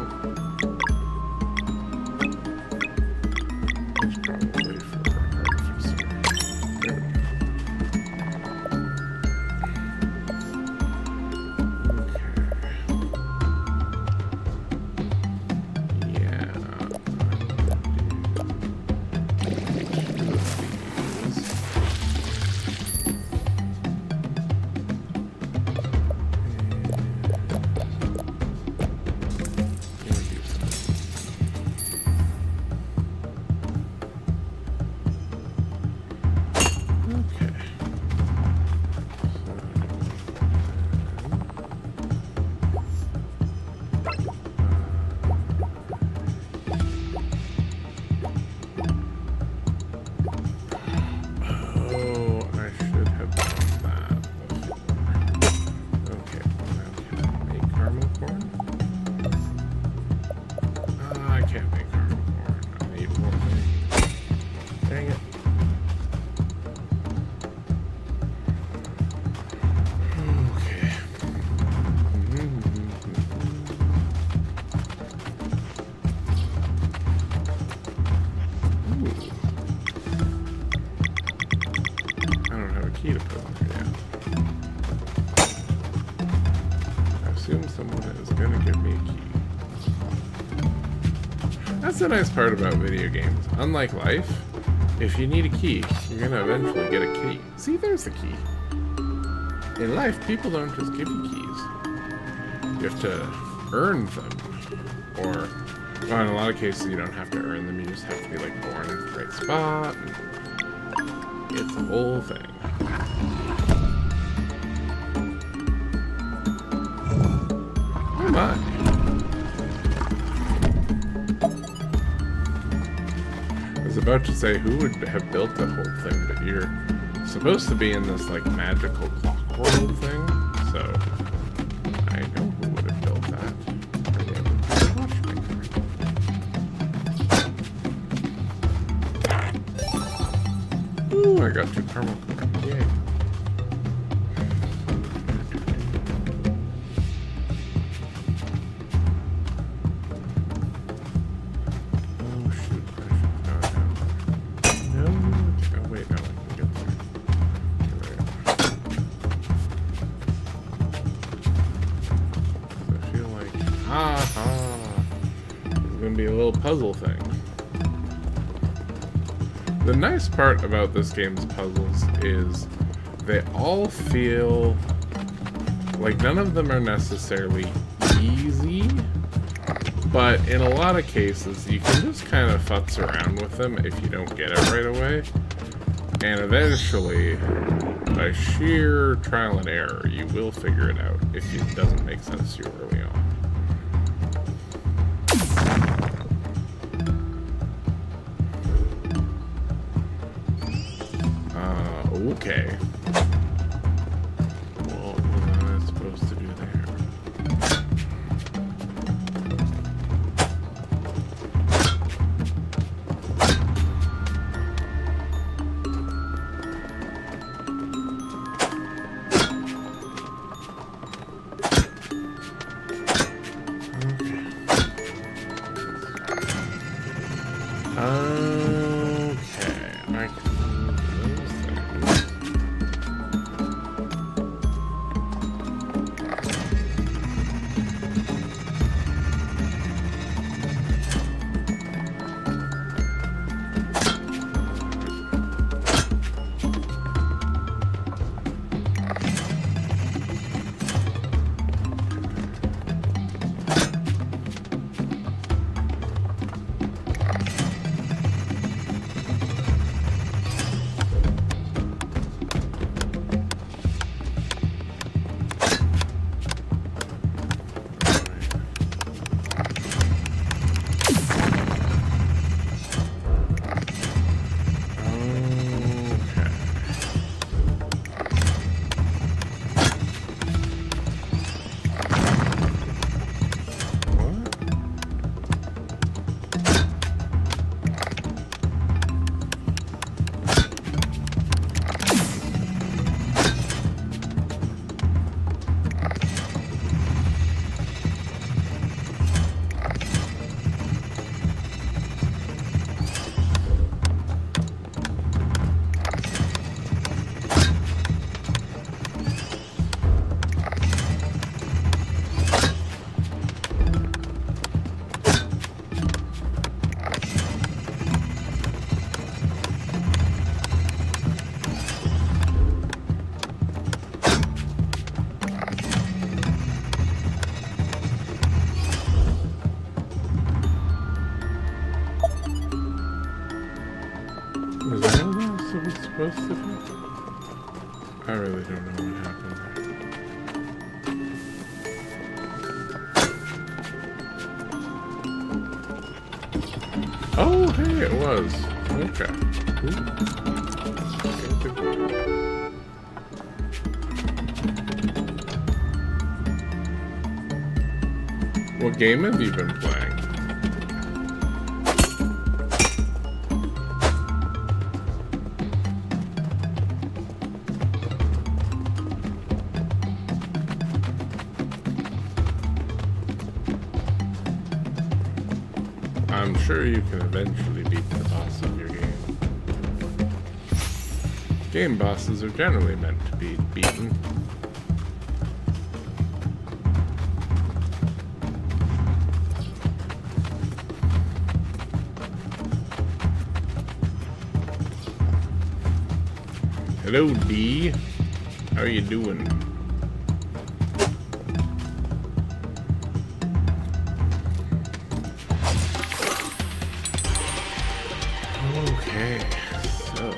It's probably for artificer. There we go. That's the nice part about video games. Unlike life, if you need a key, you're gonna eventually get a key. See, there's the key. In life, people don't just give you keys. You have to earn them. Or, well, in a lot of cases, you don't have to earn them. You just have to be, like, born in the right spot. It's a whole thing. Oh my. I was about to say, who would have built the whole thing, but you're supposed to be in this, like, magical clock world thing, so I know who would have built that. Ooh, I got 2 caramel corn. Yay. can be a little puzzle thing. The nice part about this game's puzzles is they all feel like none of them are necessarily easy, but in a lot of cases you can just kind of futz around with them if you don't get it right away. And eventually, by sheer trial and error, you will figure it out if it doesn't make sense to you early on. Okay. What was I supposed to do there? Was that what else it was supposed to be? I really don't know what happened there. Oh, hey, it was. Okay. What game have you been playing? I'm sure you can eventually beat the boss of your game. Game bosses are generally meant to be beaten. Hello, D. How are you doing? Okay, so...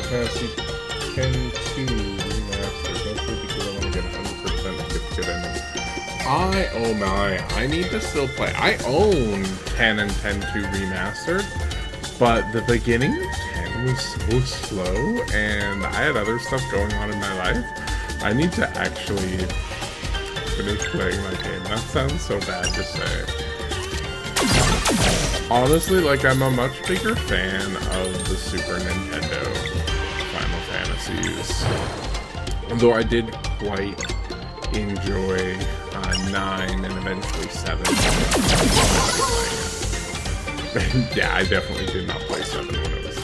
Fantasy 10-2 remastered, mostly because I want to get 100% to get ending. Oh my, I need to still play. I own 10 and 10-2 remastered, but the beginning of 10 was so slow, and I had other stuff going on in my life. I need to actually finish playing my game. That sounds so bad to say. Honestly, like, I'm a much bigger fan of the Super Nintendo Final Fantasies. Although I did quite enjoy 9 and eventually 7. Yeah, I definitely did not play 7 when it was new.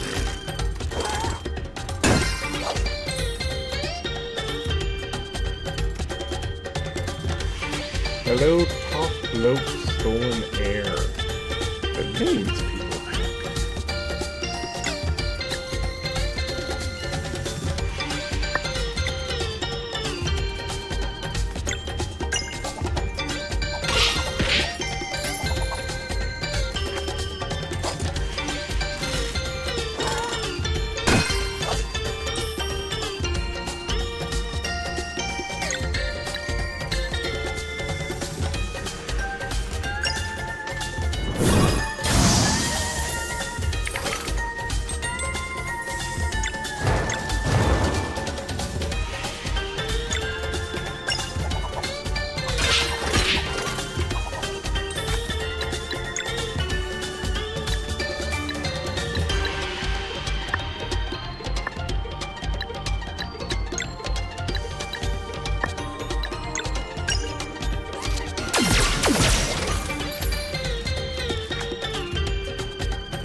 Hello, Top Bloke Stolen Air. The names people pick.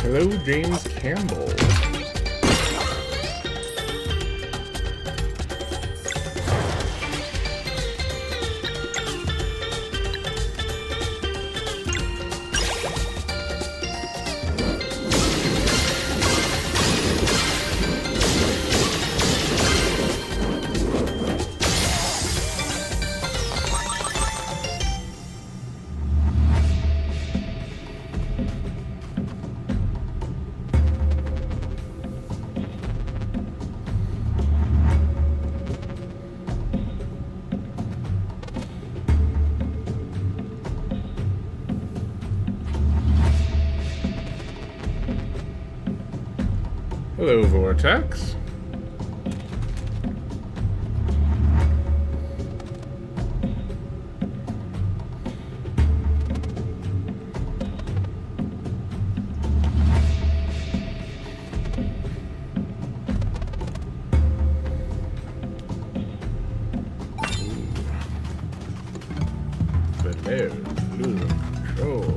Hello, James Campbell. Hello, Vortex. Hello, Blue Control.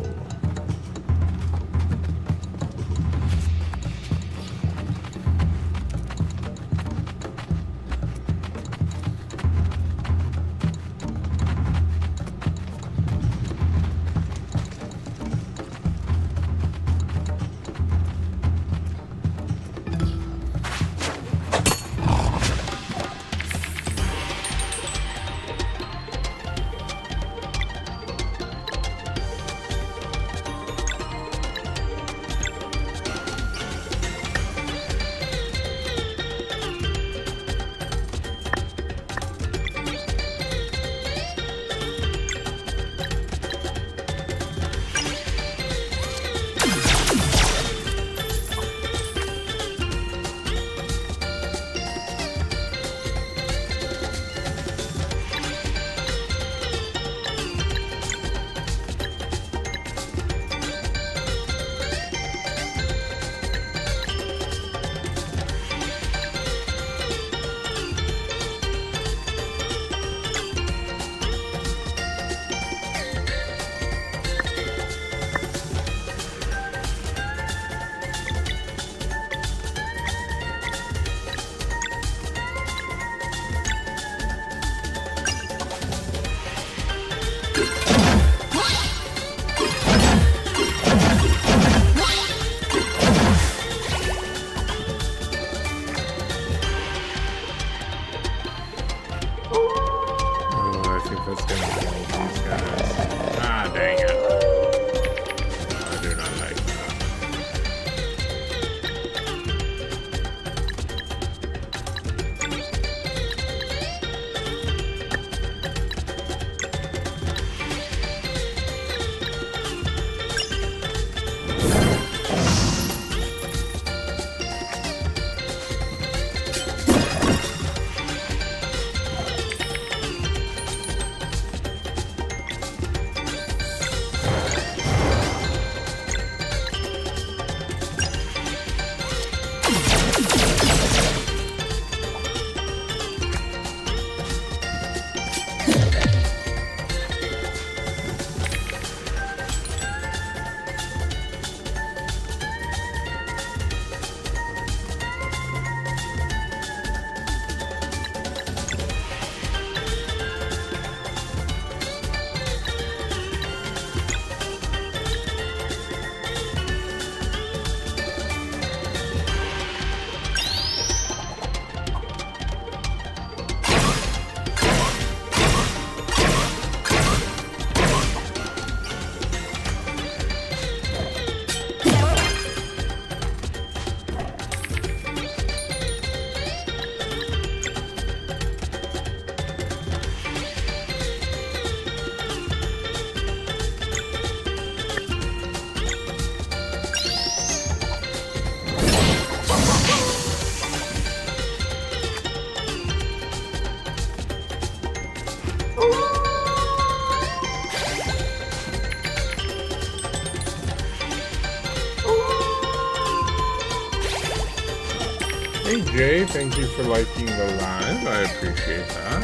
Hey Jay, thank you for liking the live. I appreciate that.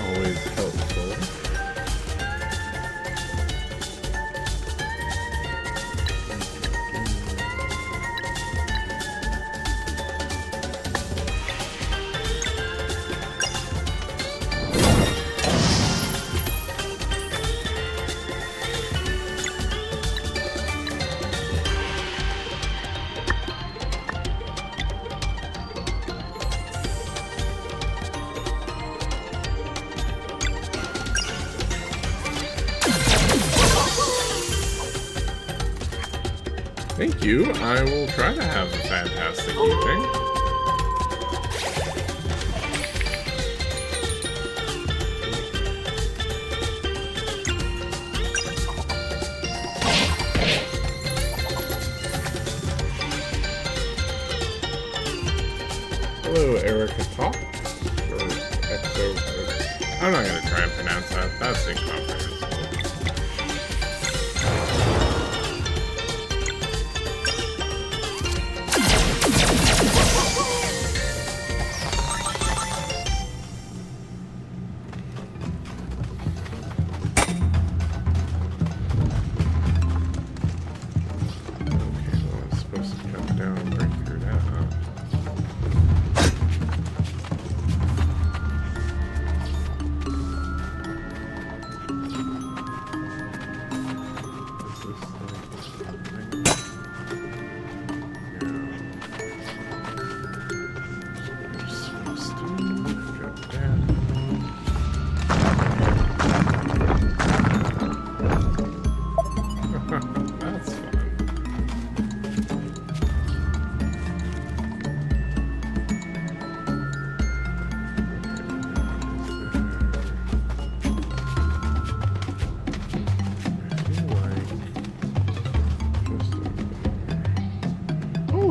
Always helpful. Thank you. I will try to have a fantastic evening. Hello, Erica Talk. Or Exo. I'm not going to try and pronounce that. That's incomprehensible.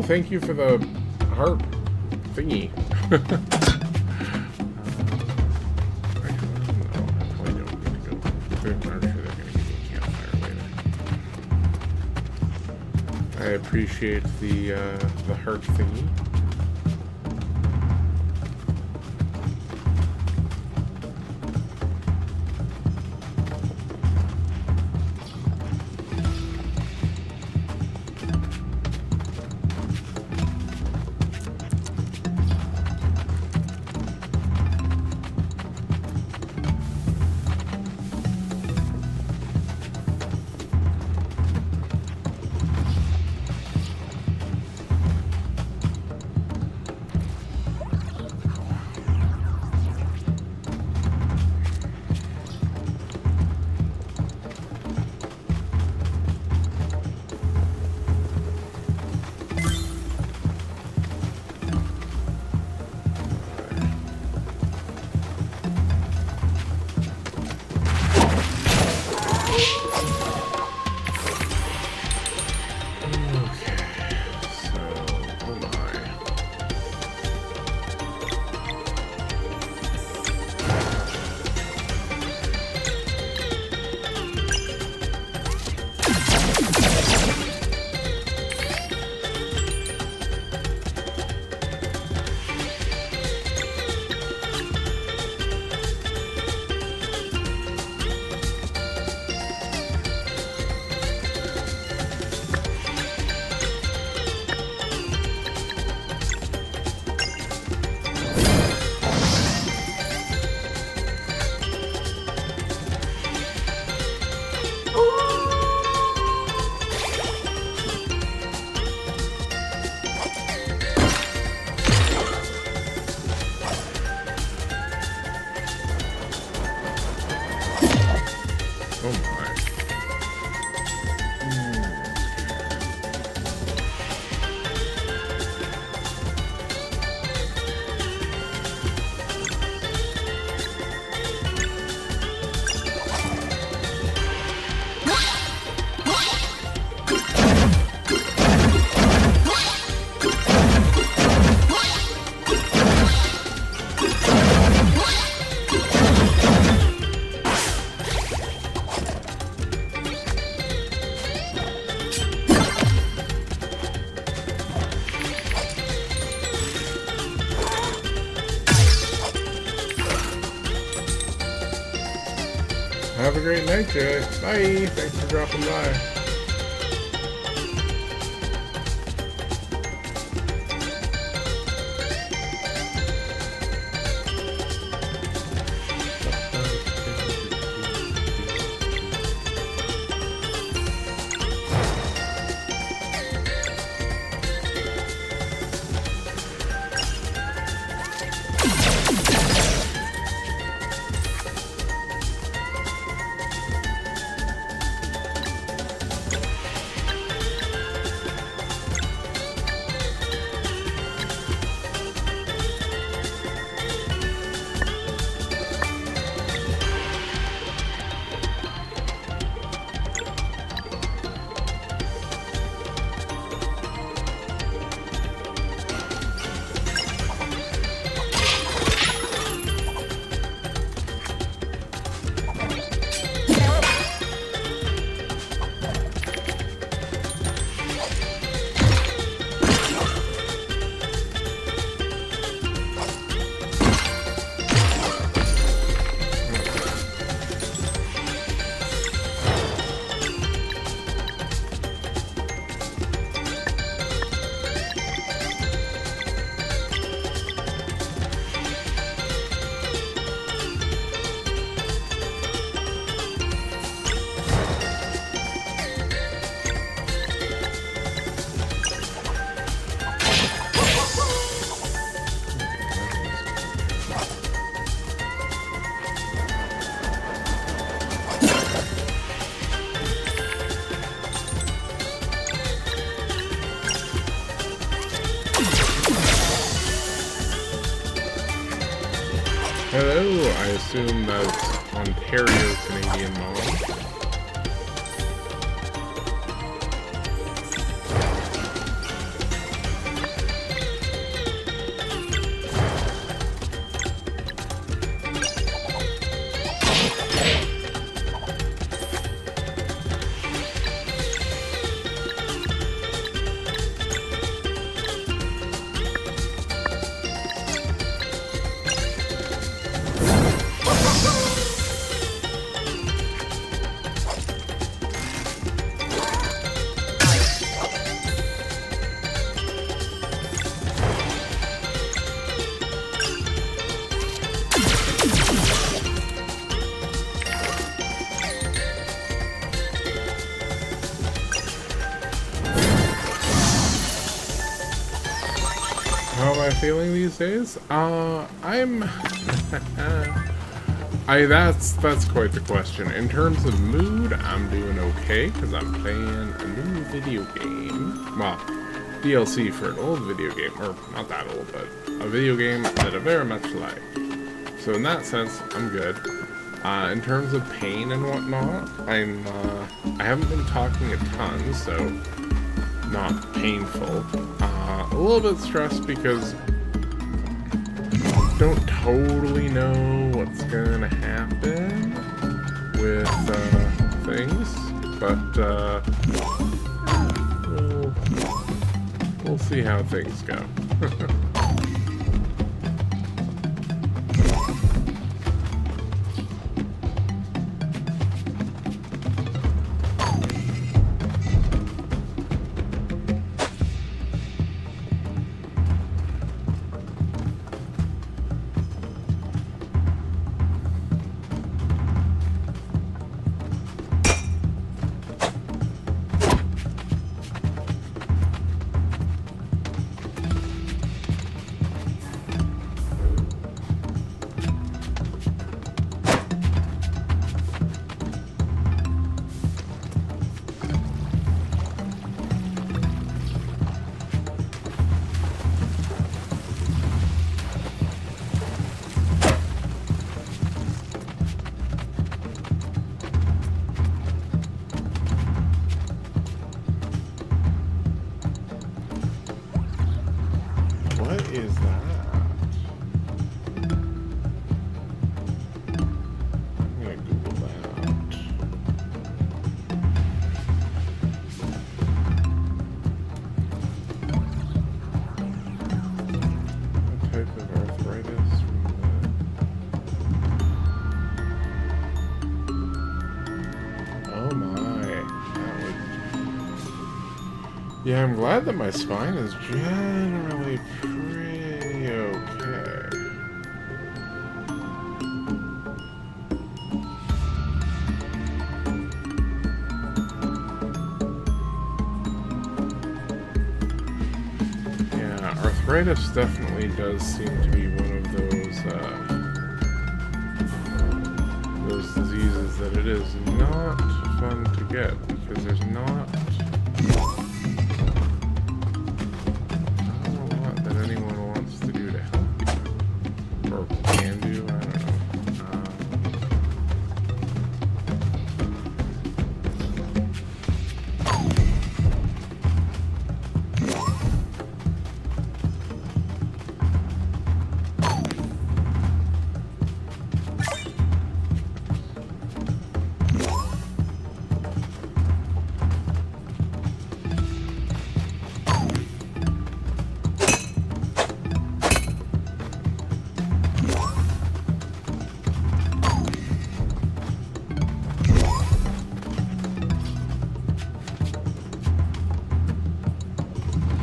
Thank you for the heart thingy. I appreciate the heart thingy. Have a great night, Jay. Bye. Thanks for dropping by. Hello, I assume that's Ontario Canadian Mom. How am I feeling these days? That's quite the question. In terms of mood, I'm doing okay because I'm playing a new video game. Well, DLC for an old video game, or not that old, but a video game that I very much like. So in that sense, I'm good. In terms of pain and whatnot, I haven't been talking a ton, so not painful. A little bit stressed because I don't totally know what's gonna happen with things, but we'll see how things go. Yeah, I'm glad that my spine is generally pretty okay. Yeah, arthritis definitely does seem to be one of those diseases that it is not fun to get because there's not a lot that anyone wants to do to help you, or can do, I don't know.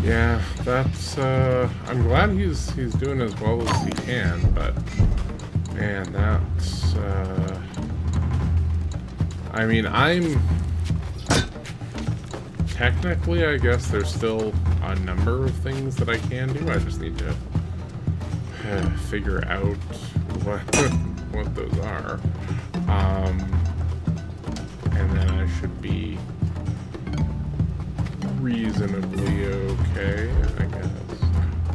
Yeah, that's, I'm glad he's doing as well as he can, but, man, that's, I mean, technically, I guess there's still a number of things that I can do, I just need to figure out what those are, and then I should be reasonably okay, I guess.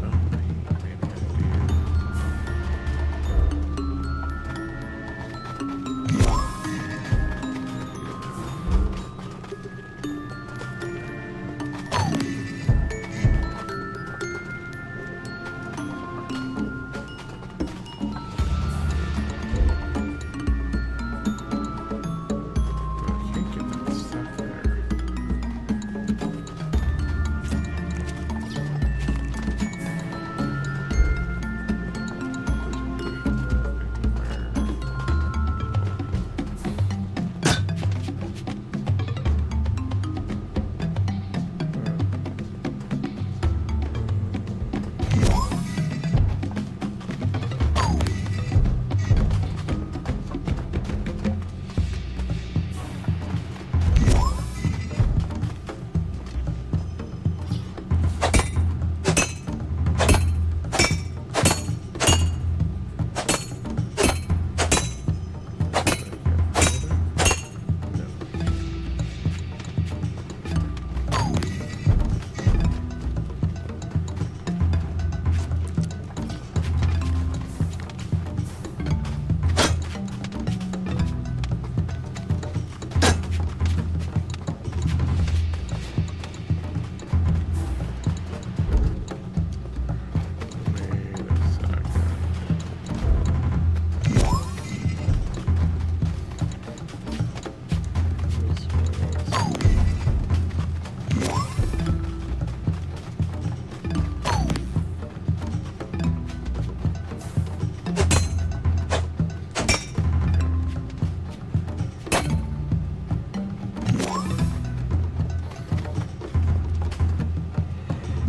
Oh, maybe I can't get that stuff there.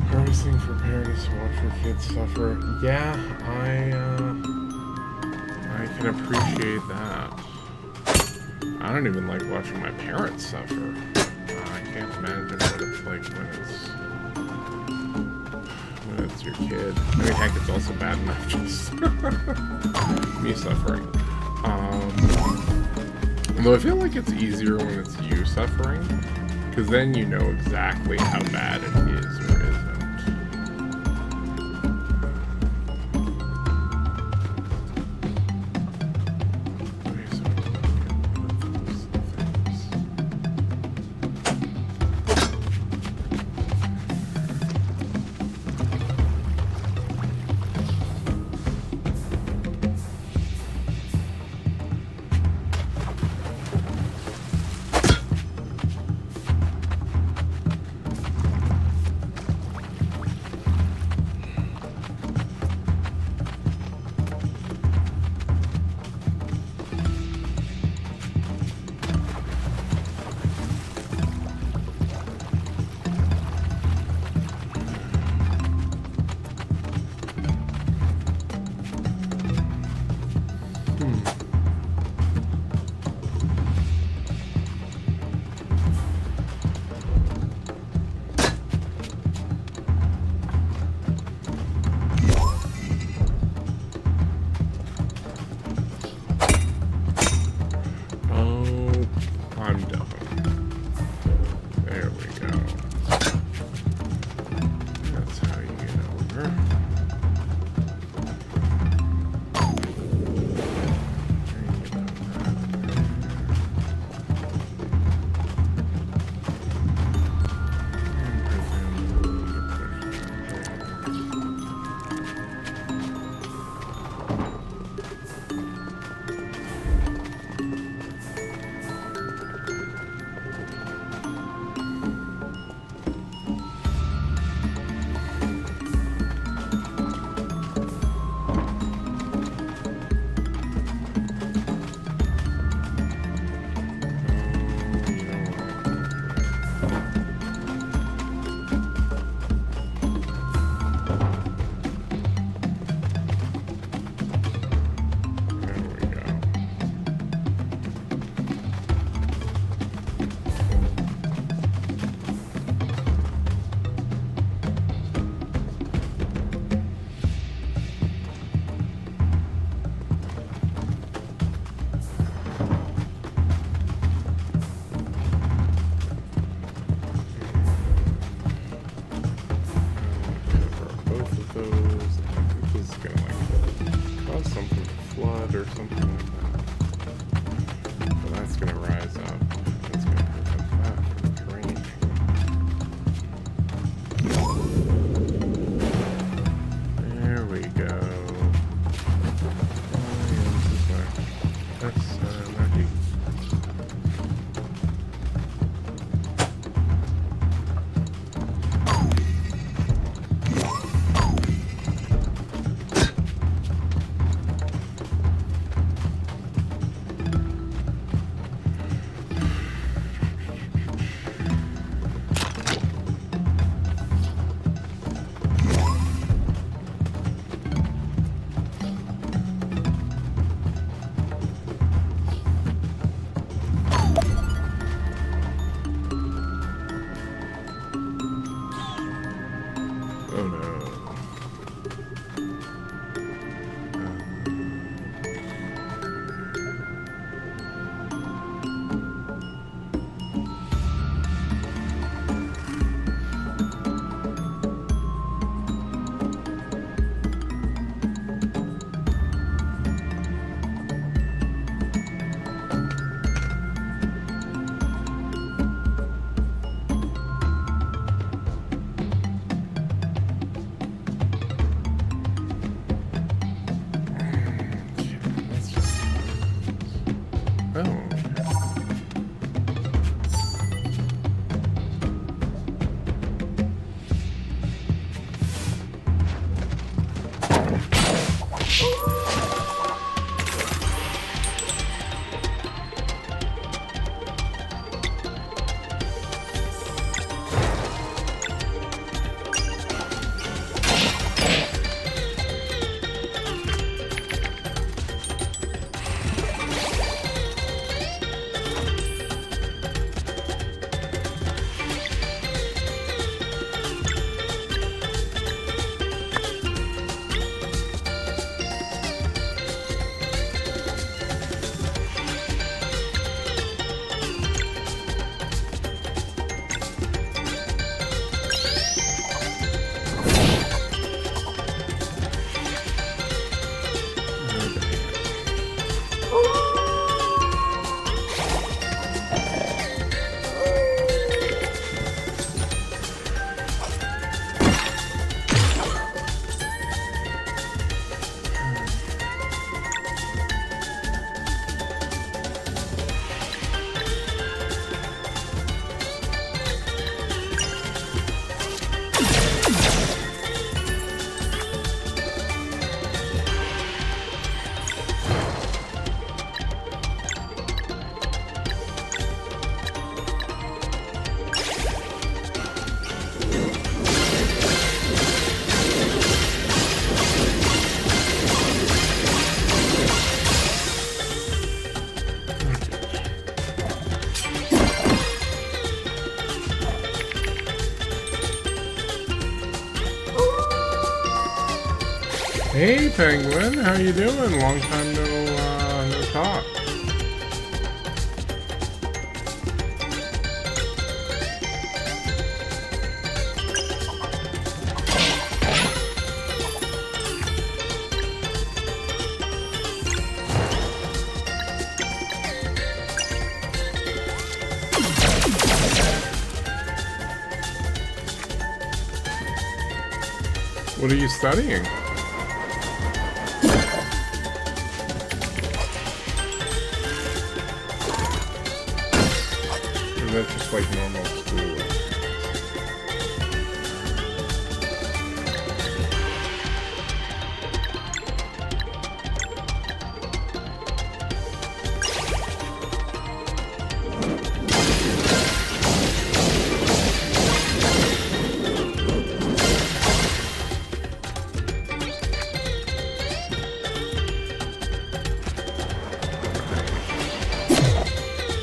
Hardest thing for parents to watch your kids suffer. Yeah, I can appreciate that. I don't even like watching my parents suffer. I can't imagine what it's like when it's your kid. I mean, heck, it's also bad enough just me suffering. Although I feel like it's easier when it's you suffering, because then you know exactly how bad it is or isn't. Oh no. Hey Penguin, how you doing? Long time no talk. What are you studying? That's just like normal school.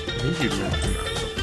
I think you mentioned that before.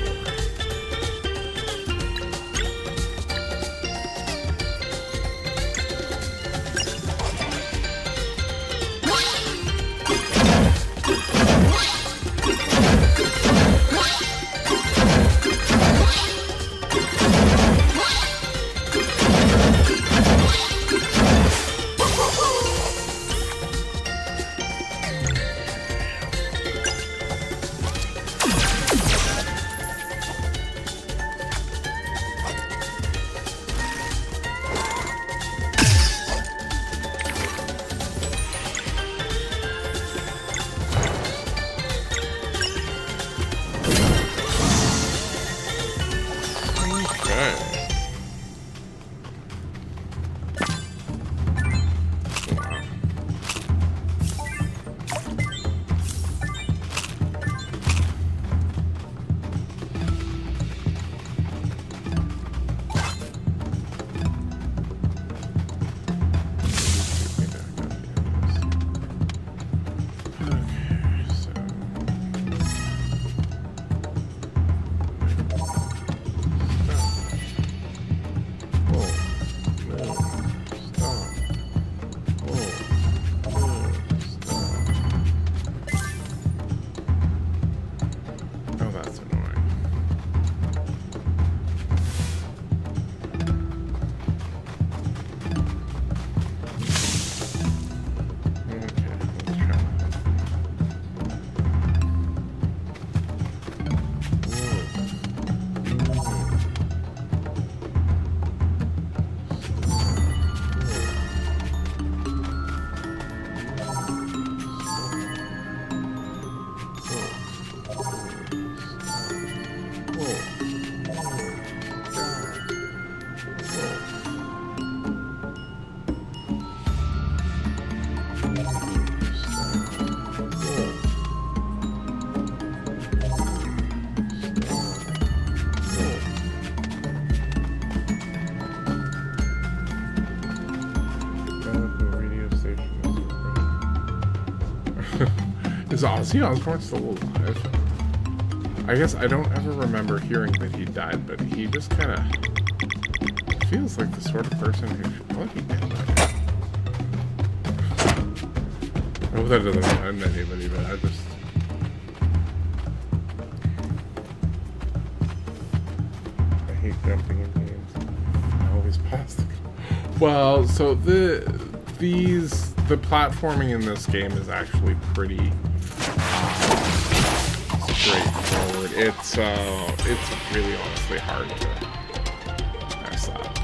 Is Ozzy Osbourne still alive? I guess I don't ever remember hearing that he died, but he just kind of feels like the sort of person who should probably be dead by now. I hope that doesn't offend anybody, but I just... I hate jumping in games. I always pass the... Well, so the platforming in this game is actually pretty straightforward. It's really honestly hard to mess up.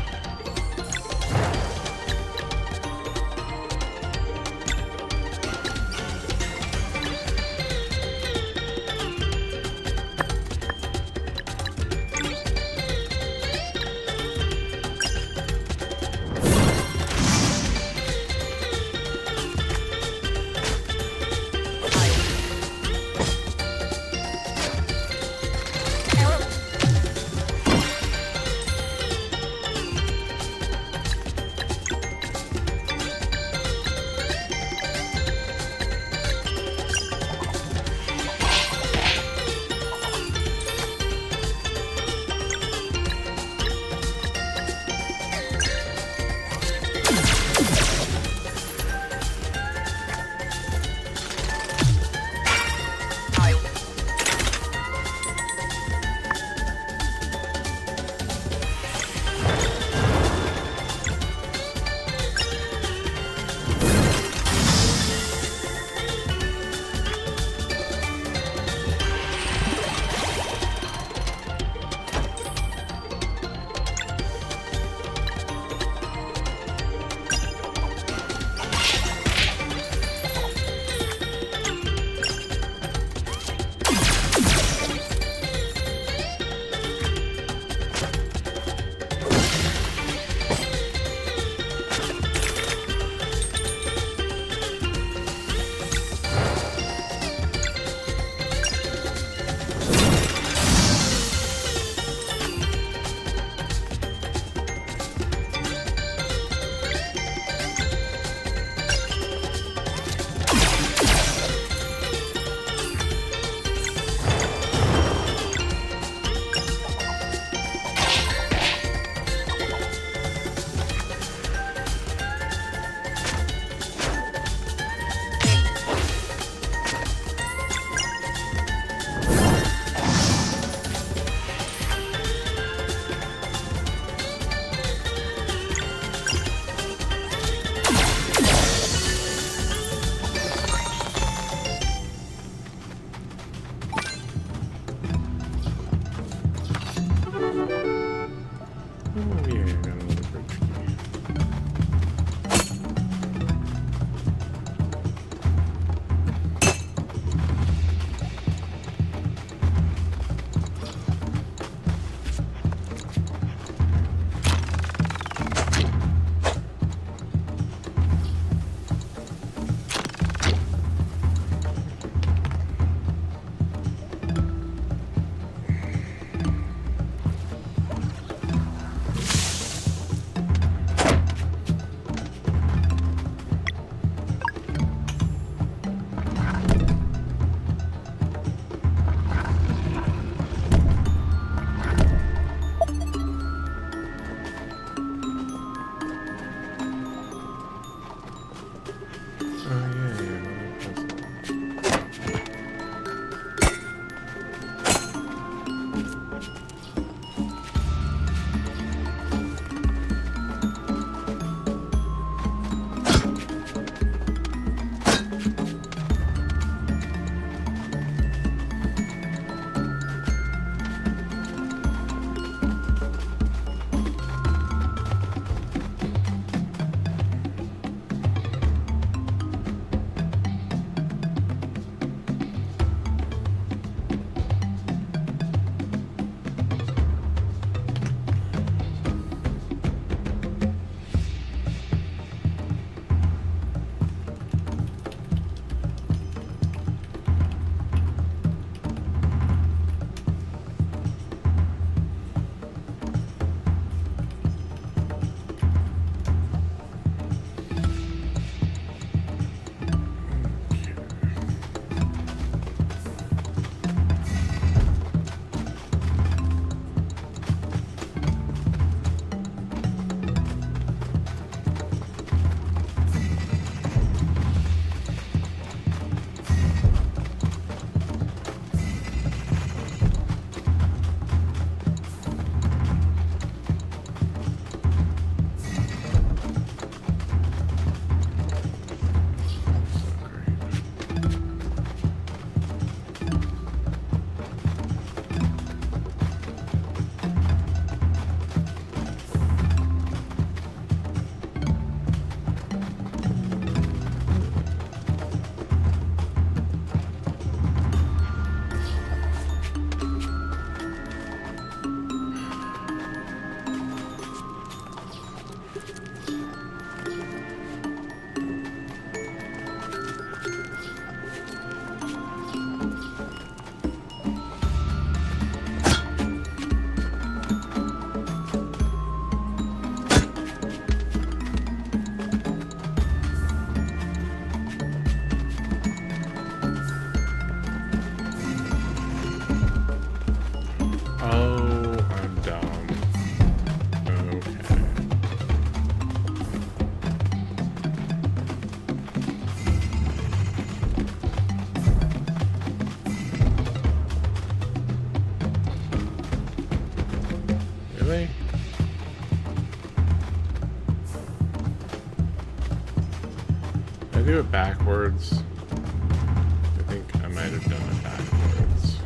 do it backwards? I think I might have done it backwards.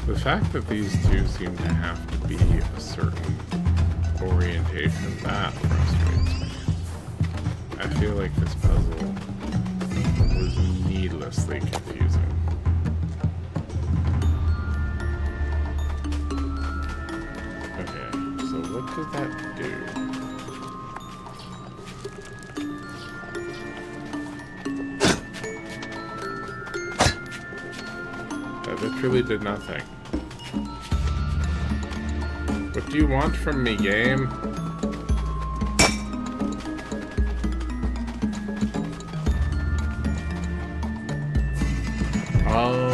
The fact that these two seem to have to be a certain orientation, that frustrates me. I feel like this puzzle was needlessly confusing. Okay, so what did that do? That literally did nothing. What do you want from me, game? Oh,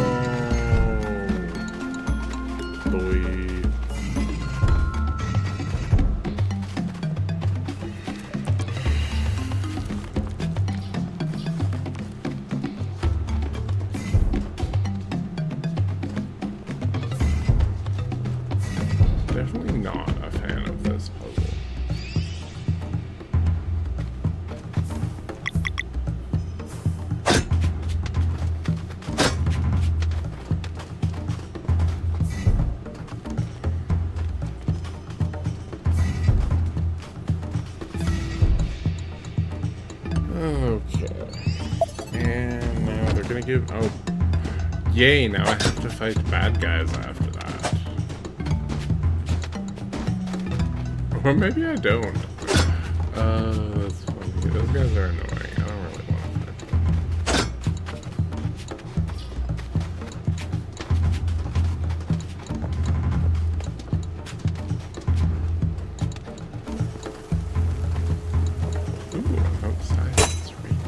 boy. Definitely not a fan of this puzzle. Okay. And now they're gonna give... Oh. Yay, now I have to fight bad guys after that. Or maybe I don't. That's funny. Those guys are annoying. I don't really want to fight them. Ooh, I'm outside. That's sweet.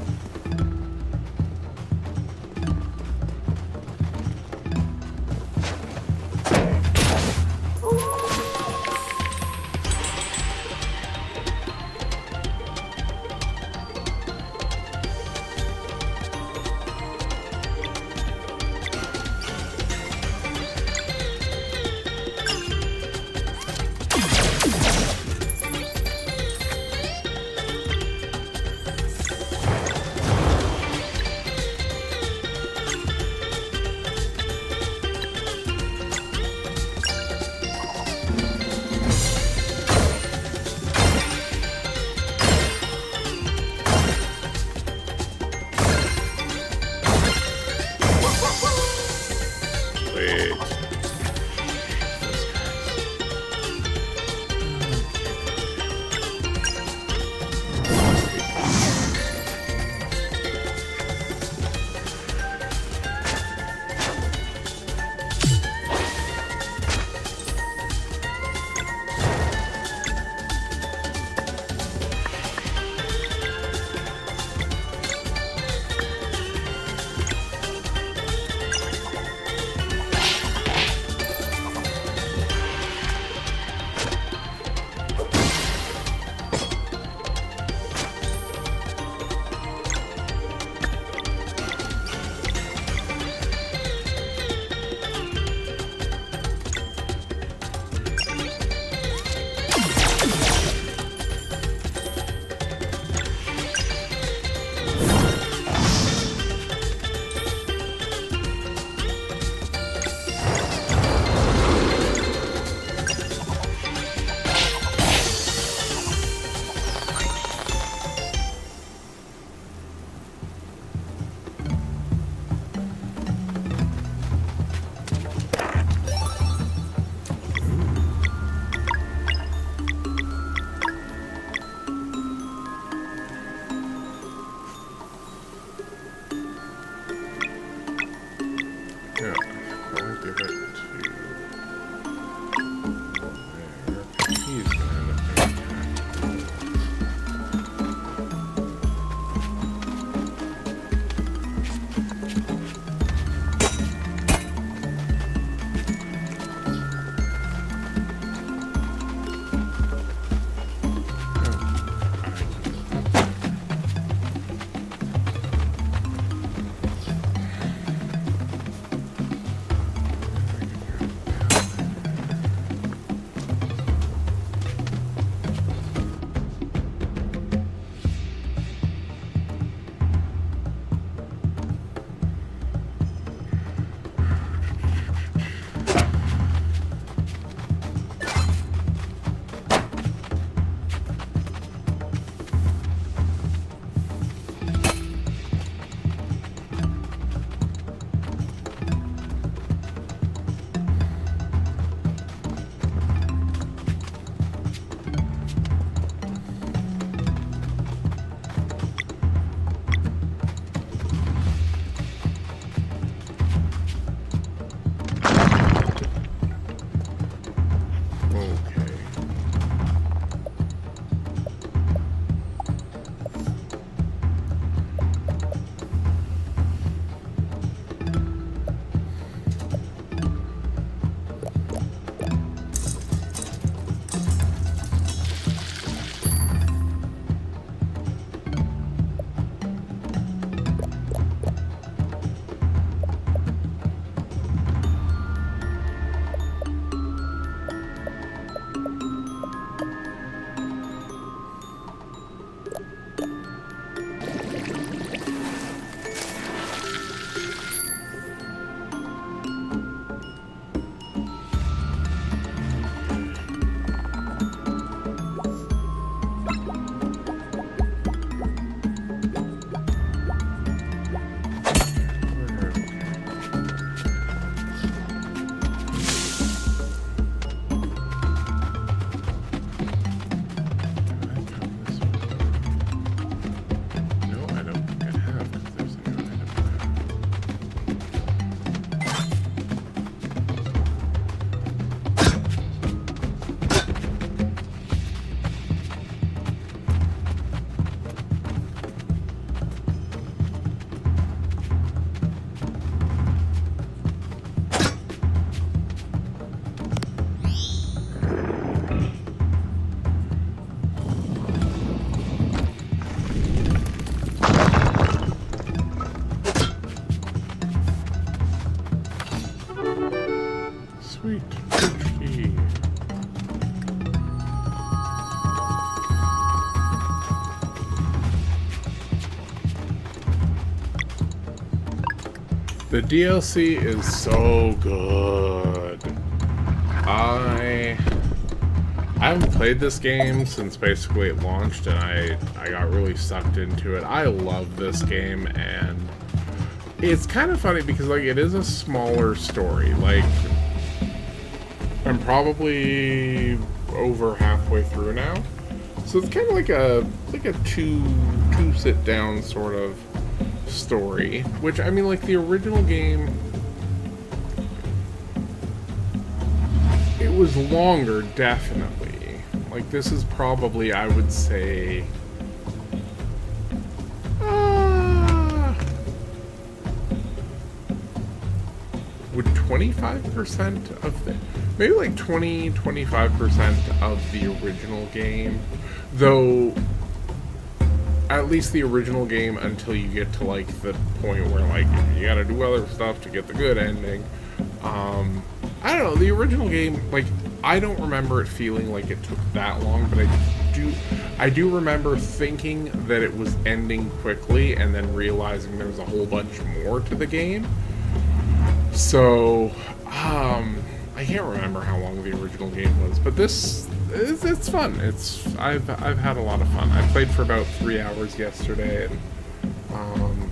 The DLC is so good. I haven't played this game since basically it launched, and I got really sucked into it. I love this game, and it's kind of funny because like it is a smaller story. Like I'm probably over halfway through now, so it's kind of like a two sit down sort of story. Which I mean, like the original game, it was longer, definitely. Like this is probably, I would say, would 25% of the, maybe like 20-25% of the original game, though at least the original game until you get to like the point where like you gotta do other stuff to get the good ending. I don't know, the original game, like I don't remember it feeling like it took that long, but I do remember thinking that it was ending quickly and then realizing there was a whole bunch more to the game. So, I can't remember how long the original game was, but this it's fun. I've had a lot of fun. I played for about 3 hours yesterday, and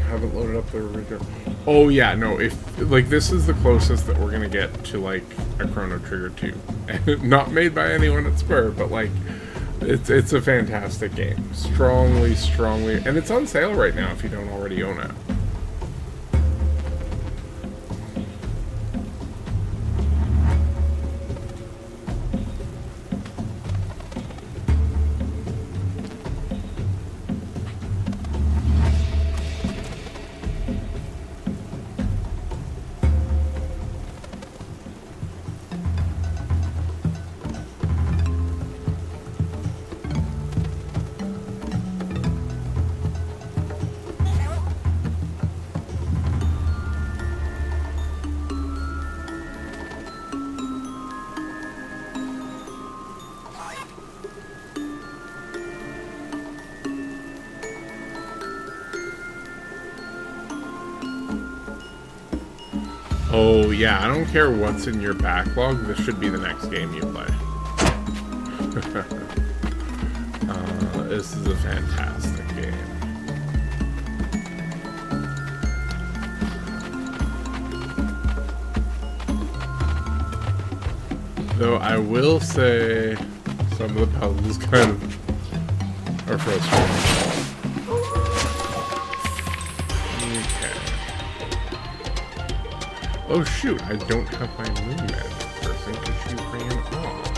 haven't loaded up the original. Oh yeah, no. If like this is the closest that we're gonna get to like a Chrono Trigger 2, not made by anyone at Square, but like it's a fantastic game. Strongly, and it's on sale right now if you don't already own it. Oh yeah, I don't care what's in your backlog, this should be the next game you play. This is a fantastic game. Though I will say some of the puzzles kind of are frustrating. Oh shoot, I don't have my moon magic person because she ran off.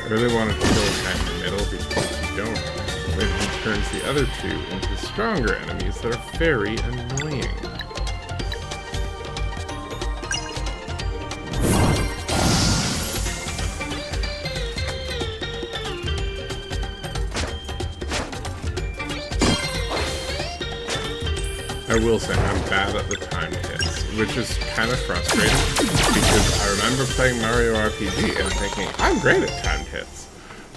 I really wanted to kill the guy in the middle because you don't. But he turns the other two into stronger enemies that are very annoying. I will say I'm bad at the timed hits, which is kind of frustrating because I remember playing Mario RPG and thinking, I'm great at timed hits.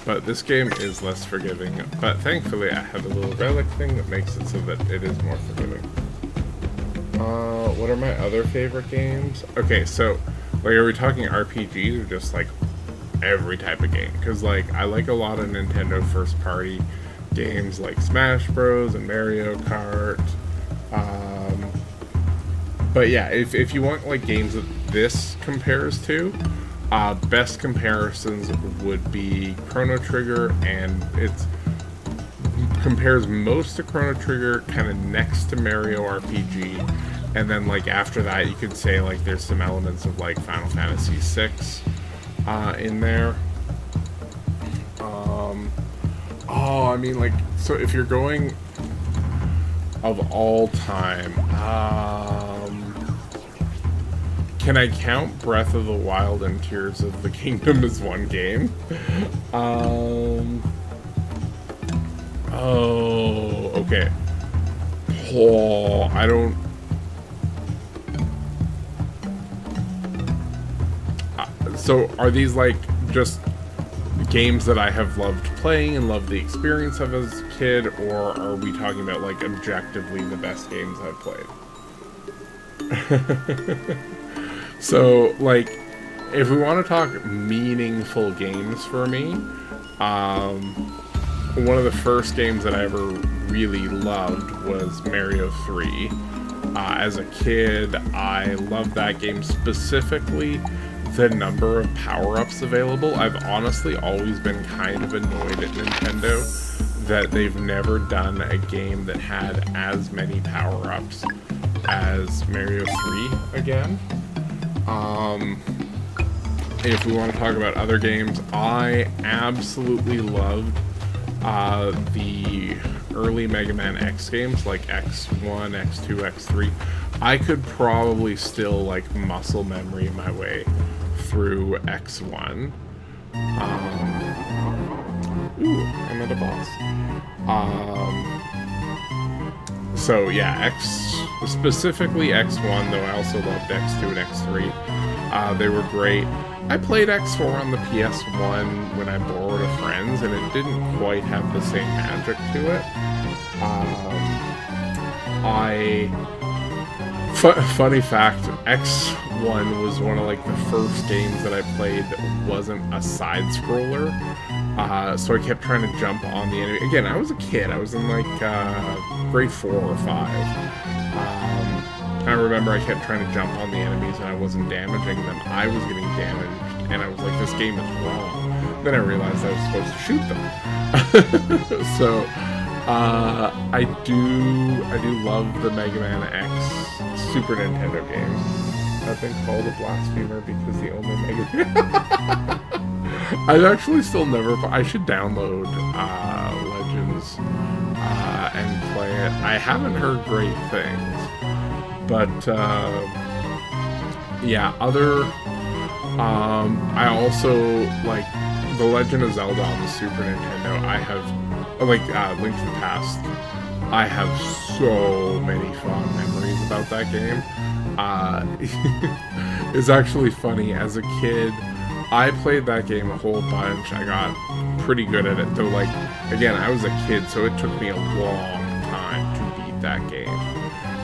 But this game is less forgiving, but thankfully I have a little relic thing that makes it so that it is more forgiving. What are my other favorite games? Okay, so, like, are we talking RPGs or just, like, every type of game? Because, like, I like a lot of Nintendo first-party games like Smash Bros. And Mario Kart. But yeah, if you want like games that this compares to, best comparisons would be Chrono Trigger, and it's compares most to Chrono Trigger, kind of next to Mario RPG, and then like after that you could say like there's some elements of like Final Fantasy VI in there. I mean, like, so if you're going of all time, can I count Breath of the Wild and Tears of the Kingdom as one game? Okay. I don't... so are these, like, just games that I have loved playing and loved the experience of as a kid, or are we talking about, like, objectively the best games I've played? So, like, if we want to talk meaningful games for me, one of the first games that I ever really loved was Mario 3. As a kid, I loved that game, specifically the number of power-ups available. I've honestly always been kind of annoyed at Nintendo that they've never done a game that had as many power-ups as Mario 3 again. If we want to talk about other games, I absolutely loved the early Mega Man X games, like X1, X2, X3. I could probably still, like, muscle memory my way through X1. Ooh, I'm at a boss. So yeah, specifically X1, though I also loved X2 and X3. They were great. I played X4 on the PS1 when I borrowed a friend's, and it didn't quite have the same magic to it. Funny fact, X1 was one of like the first games that I played that wasn't a side-scroller. So I kept trying to jump on the enemy. Again, I was a kid. I was in like grade 4 or 5. I remember I kept trying to jump on the enemies and I wasn't damaging them. I was getting damaged, and I was like, this game is wrong. Then I realized I was supposed to shoot them. So I do love the Mega Man X Super Nintendo games. I've been called a blasphemer because the only Mega Man... I've actually still never... I should download Legends and play it. I haven't heard great things. But, yeah, other... I also, like, The Legend of Zelda on the Super Nintendo, I have... Like, Link to the Past, I have so many fond memories about that game. It's actually funny, as a kid, I played that game a whole bunch. I got pretty good at it, though, like, again, I was a kid, so it took me a long time to beat that game.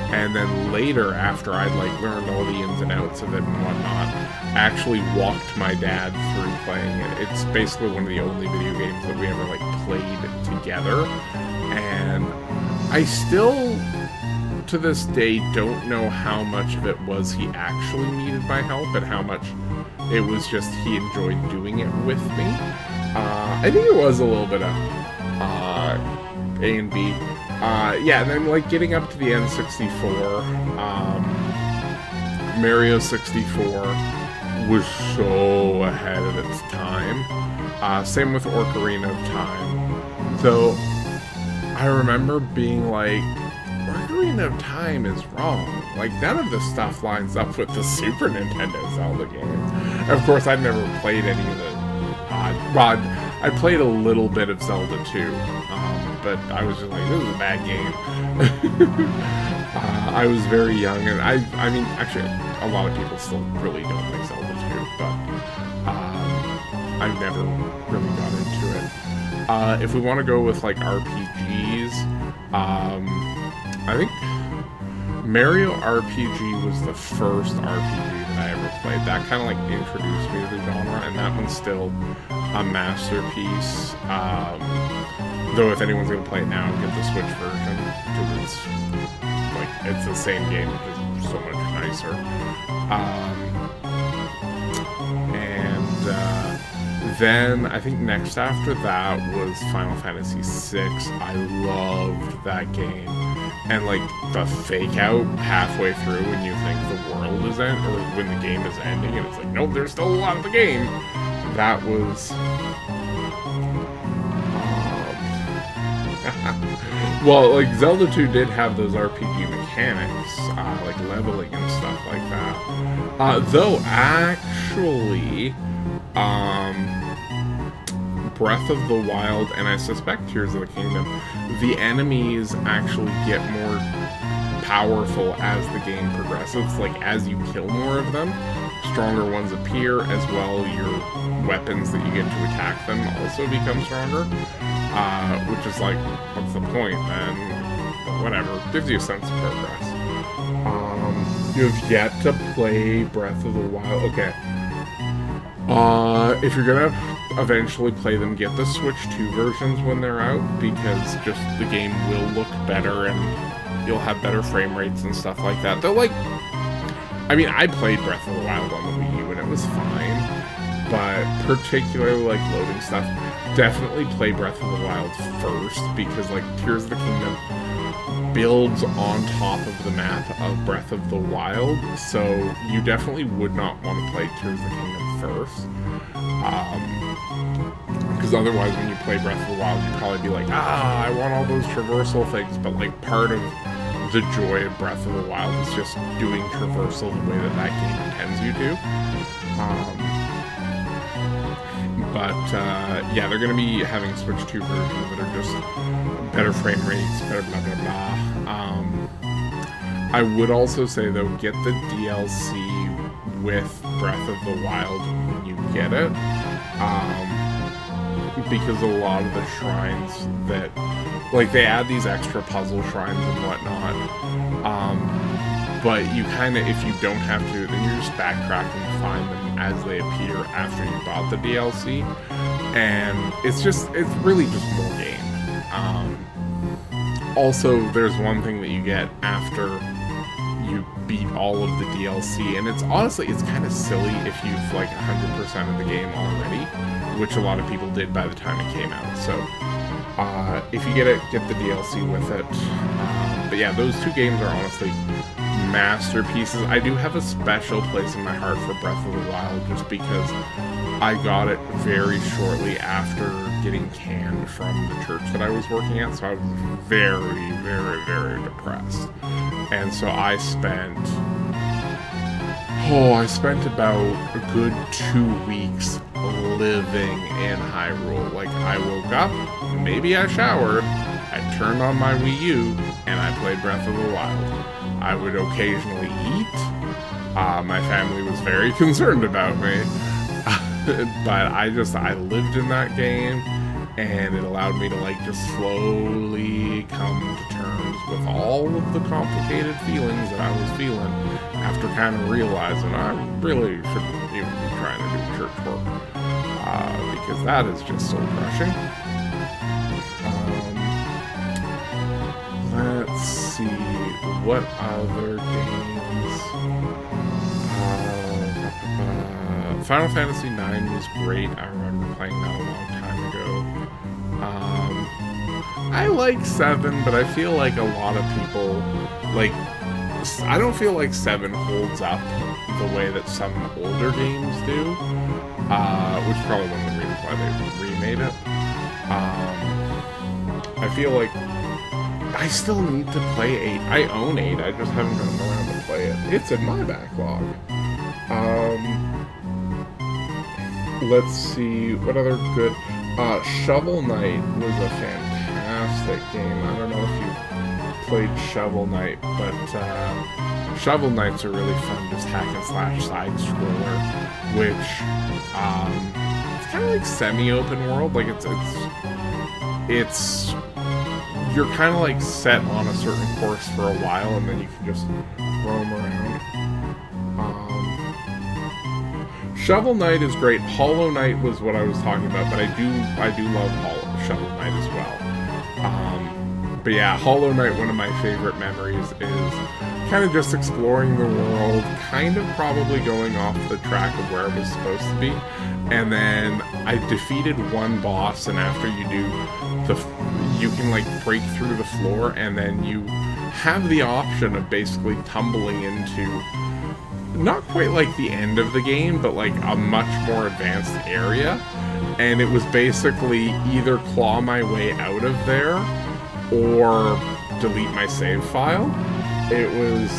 And then later, after I'd, like, learned all the ins and outs of it and whatnot, I actually walked my dad through playing it. It's basically one of the only video games that we ever, like, played together. And I still, to this day, don't know how much of it was he actually needed my help and how much it was just he enjoyed doing it with me. I think it was a little bit of A and B. Yeah, and then, like, getting up to the N64, Mario 64 was so ahead of its time. Same with Ocarina of Time. Though, I remember being like, Ocarina of Time is wrong. Like, none of this stuff lines up with the Super Nintendo Zelda games. Of course, I've never played any of the... I played a little bit of Zelda 2. But I was just like, this is a bad game. I was very young, and I mean, actually, a lot of people still really don't like Zelda 2, but I've never really got into it. If we want to go with, like, RPGs, I think Mario RPG was the first RPG that I ever played. That kind of, like, introduced me to the genre, and that one's still a masterpiece. Though if anyone's going to play it now, get the Switch version, because it's, like, it's the same game, which is so much nicer. Then I think next after that was Final Fantasy VI. I loved that game. And like the fake out halfway through when you think the world is ending, or when the game is ending, and it's like, nope, there's still a lot of the game. That was... well, like Zelda 2 did have those RPG mechanics, like leveling and stuff like that. Though actually, Breath of the Wild, and I suspect Tears of the Kingdom, the enemies actually get more powerful as the game progresses. Like, as you kill more of them, stronger ones appear, as well your weapons that you get to attack them also become stronger. Which is like, what's the point then? But whatever, gives you a sense of progress. You have yet to play Breath of the Wild. Okay. If you're gonna eventually play them, get the Switch 2 versions when they're out, because just the game will look better and you'll have better frame rates and stuff like that. Though, like, I mean, I played Breath of the Wild on the Wii U and it was fine, but particularly like loading stuff, definitely play Breath of the Wild first, because like Tears of the Kingdom builds on top of the map of Breath of the Wild, so you definitely would not want to play Tears of the Kingdom first. Because otherwise when you play Breath of the Wild, you'd probably be like, I want all those traversal things, but like part of the joy of Breath of the Wild is just doing traversal the way that that game intends you to. Yeah, they're going to be having Switch 2 versions that are just better frame rates, better blah blah blah. I would also say though, get the DLC with Breath of the Wild when you get it. Because a lot of the shrines that, like, they add these extra puzzle shrines and whatnot, but you kind of, if you don't have to, then you're just backtracking to find them as they appear after you bought the DLC, and it's really just more game. Also, there's one thing that you get after you beat all of the DLC, and it's honestly, it's kind of silly if you've like 100% of the game already, which a lot of people did by the time it came out. So if you get it, get the DLC with it. But yeah, those two games are honestly masterpieces. I do have a special place in my heart for Breath of the Wild, just because I got it very shortly after getting canned from the church that I was working at, so I was very, very, very depressed. And so I spent about a good 2 weeks living in Hyrule. Like, I woke up, maybe I showered, I turned on my Wii U, and I played Breath of the Wild. I would occasionally eat. My family was very concerned about me. But I lived in that game, and it allowed me to like just slowly come to terms with all of the complicated feelings that I was feeling after kind of realizing I really shouldn't even be trying to do church work, because that is just soul crushing. Let's see, what other games? Final Fantasy IX was great. I remember playing that a long time ago. I like 7, but I feel like a lot of people, like, I don't feel like 7 holds up the way that some older games do, which is probably one of the reasons why they remade it. I feel like I still need to play 8. I own 8, I just haven't gotten around to play it. It's in my backlog. Let's see, what other good... Shovel Knight was a fantastic game. I don't know if you've played Shovel Knight, but Shovel Knight's a really fun, just hack-and-slash side-scroller, which, it's kind of like semi-open world. Like, it's you're kind of like set on a certain course for a while, and then you can just roam around. Shovel Knight is great. Hollow Knight was what I was talking about, but I do love Shovel Knight as well. But yeah, Hollow Knight, one of my favorite memories is kind of just exploring the world, kind of probably going off the track of where it was supposed to be. And then I defeated one boss, and after you do, you can like break through the floor, and then you have the option of basically tumbling into not quite like the end of the game, but like a much more advanced area. And it was basically either claw my way out of there or delete my save file. It was...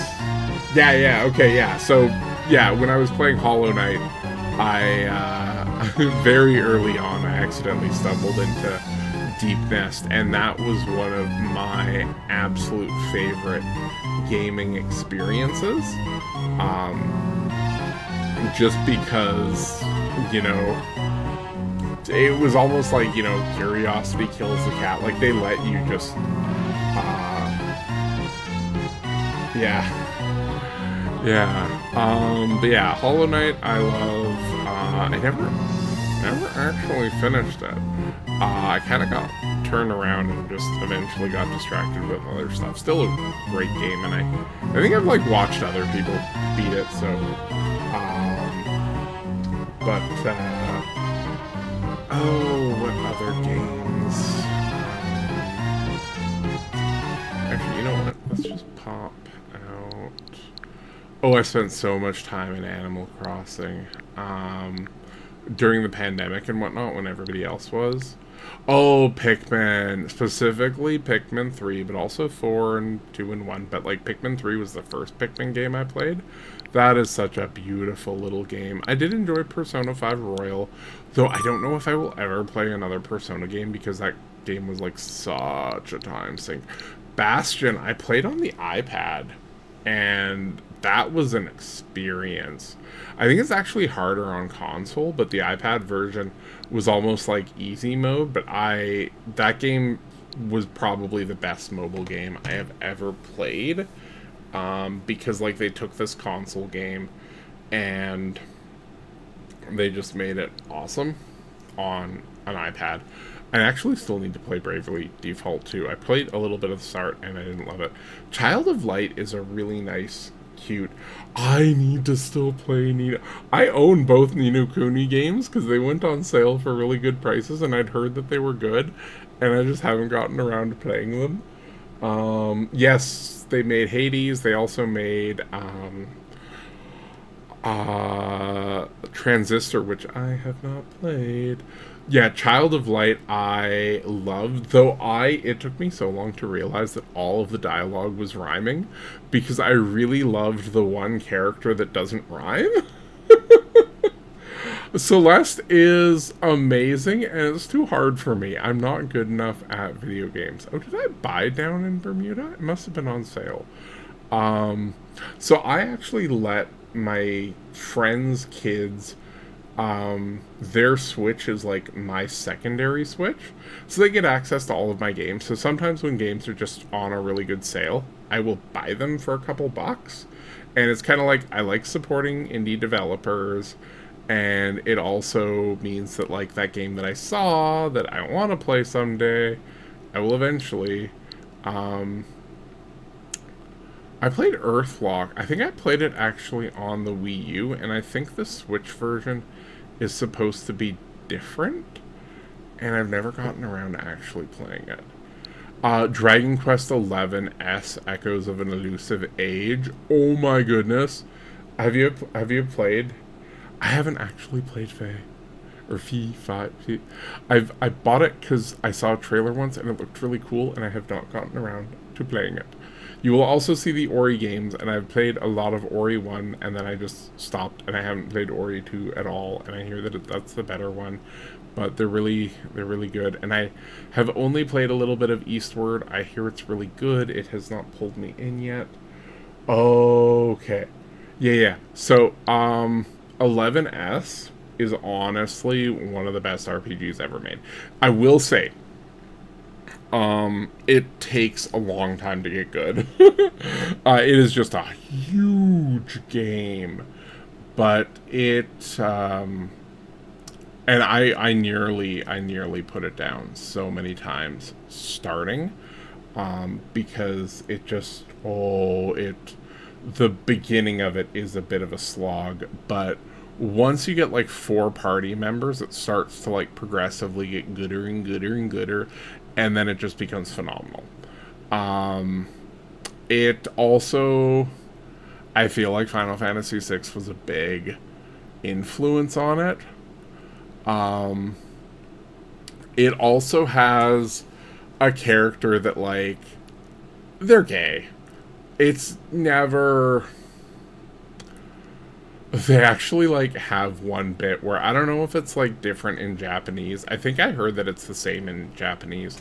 So, yeah, when I was playing Hollow Knight, very early on, I accidentally stumbled into Deep Nest, and that was one of my absolute favorite gaming experiences. Just because, you know, it was almost like, you know, curiosity kills the cat. Like, they let you just, but yeah, Hollow Knight, I love. I never actually finished it. I kind of got turned around and just eventually got distracted with other stuff. Still a great game, and I think I've, like, watched other people beat it, so, what other games? Actually, you know what? Let's just pop out. Oh, I spent so much time in Animal Crossing. During the pandemic and whatnot, when everybody else was. Oh, Pikmin. Specifically Pikmin 3, but also 4 and 2 and 1. But, like, Pikmin 3 was the first Pikmin game I played. That is such a beautiful little game. I did enjoy Persona 5 Royal, though I don't know if I will ever play another Persona game because that game was, like, such a time sink. Bastion, I played on the iPad, and that was an experience. I think it's actually harder on console, but the iPad version was almost like easy mode, but that game was probably the best mobile game I have ever played, because, like, they took this console game and they just made it awesome on an iPad. I actually still need to play Bravely Default 2. I played a little bit of the start and I didn't love it. Child of Light is a really nice, cute... I need to still play Nino. I own both Ni no Kuni games because they went on sale for really good prices, and I'd heard that they were good, and I just haven't gotten around to playing them. Yes, they made Hades. They also made Transistor, which I have not played. Yeah, Child of Light I loved, though it took me so long to realize that all of the dialogue was rhyming, because I really loved the one character that doesn't rhyme. Celeste is amazing, and it's too hard for me. I'm not good enough at video games. Oh, did I buy Down in Bermuda? It must have been on sale. So I actually let my friends' kids... their Switch is like my secondary Switch, so they get access to all of my games. So sometimes when games are just on a really good sale, I will buy them for a couple bucks, and it's kind of like, I like supporting indie developers, and it also means that, like, that game that I saw that I want to play someday, I will eventually. I played Earthlock. I think I played it actually on the Wii U, and I think the Switch version is supposed to be different, and I've never gotten around to actually playing it. Dragon Quest XI S Echoes of an Elusive Age. Oh my goodness. Have you played? I haven't actually played Fae. Or Fee. I bought it because I saw a trailer once and it looked really cool, and I have not gotten around to playing it. You will also see the Ori games, and I've played a lot of Ori 1, and then I just stopped, and I haven't played Ori 2 at all, and I hear that that's the better one, but they're really good, and I have only played a little bit of Eastward. I hear it's really good. It has not pulled me in yet. Okay. Yeah. So, 11S is honestly one of the best RPGs ever made. I will say, it takes a long time to get good. It is just a huge game, but it, and I nearly put it down so many times starting. because it just, the beginning of it is a bit of a slog, but once you get like 4 party members, it starts to like progressively get gooder and gooder and gooder, and then it just becomes phenomenal. It also, I feel like Final Fantasy VI was a big influence on it. It also has a character that, like, they're gay. It's never. They actually, like, have one bit where I don't know if it's, like, different in Japanese. I think I heard that it's the same in Japanese.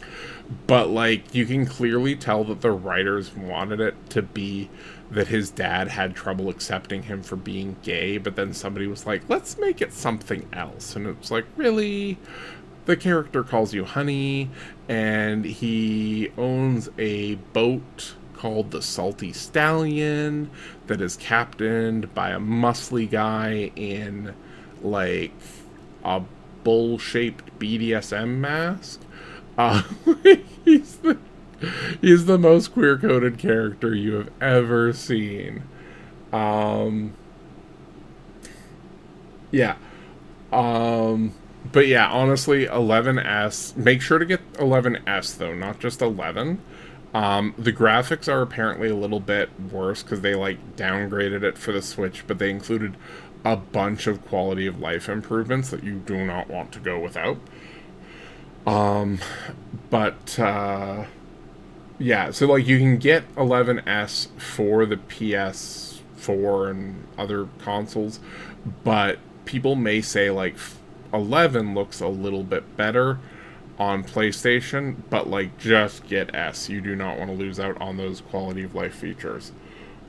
But, like, you can clearly tell that the writers wanted it to be that his dad had trouble accepting him for being gay, but then somebody was like, let's make it something else. And it's like, really? The character calls you honey, and he owns a boat called the Salty Stallion that is captained by a muscly guy in, like, a bull-shaped BDSM mask. Uh, he's the he's the most queer-coded character you have ever seen. Yeah. But yeah, honestly, 11S. Make sure to get 11S though, not just 11. The graphics are apparently a little bit worse because they like downgraded it for the Switch, but they included a bunch of quality of life improvements that you do not want to go without. But yeah, so like you can get 11S for the PS4 and other consoles, but people may say like 11 looks a little bit better on PlayStation, but like just get S. You do not want to lose out on those quality of life features.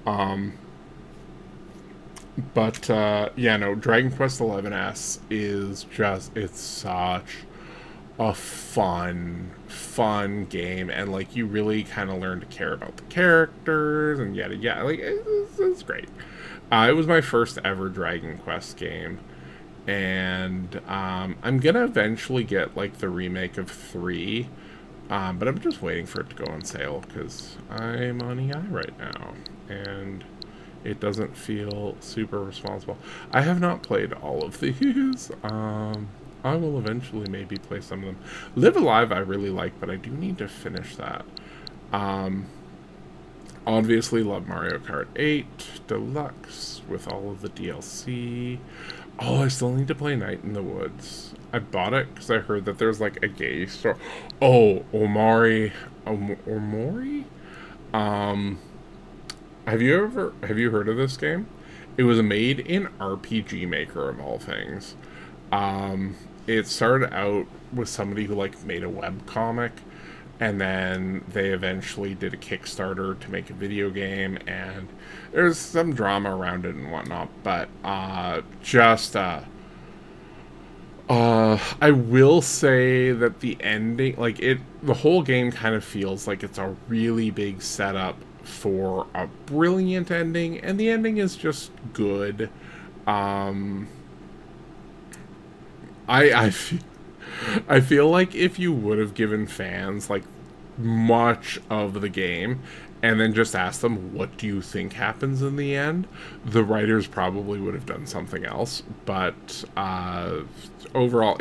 But yeah, no, Dragon Quest 11S is just, it's such a fun game, and like you really kind of learn to care about the characters and yada yada. Like it's great. It was my first ever Dragon Quest game, and I'm gonna eventually get like the remake of 3, but I'm just waiting for it to go on sale because I'm on EI right now, and it doesn't feel super responsible. I have not played all of these. I will eventually maybe play some of them. Live Alive I really like, but I do need to finish that. Obviously love Mario Kart 8 Deluxe with all of the DLC. Oh, I still need to play Night in the Woods. I bought it because I heard that there's like a gay store. Oh, Omori. Have you heard of this game? It was made in RPG Maker of all things. It started out with somebody who like made a web comic, and then they eventually did a Kickstarter to make a video game, and there's some drama around it and whatnot, but I will say that the ending, like the whole game kind of feels like it's a really big setup for a brilliant ending, and the ending is just good. I feel like if you would have given fans like much of the game and then just asked them what do you think happens in the end, the writers probably would have done something else. But overall,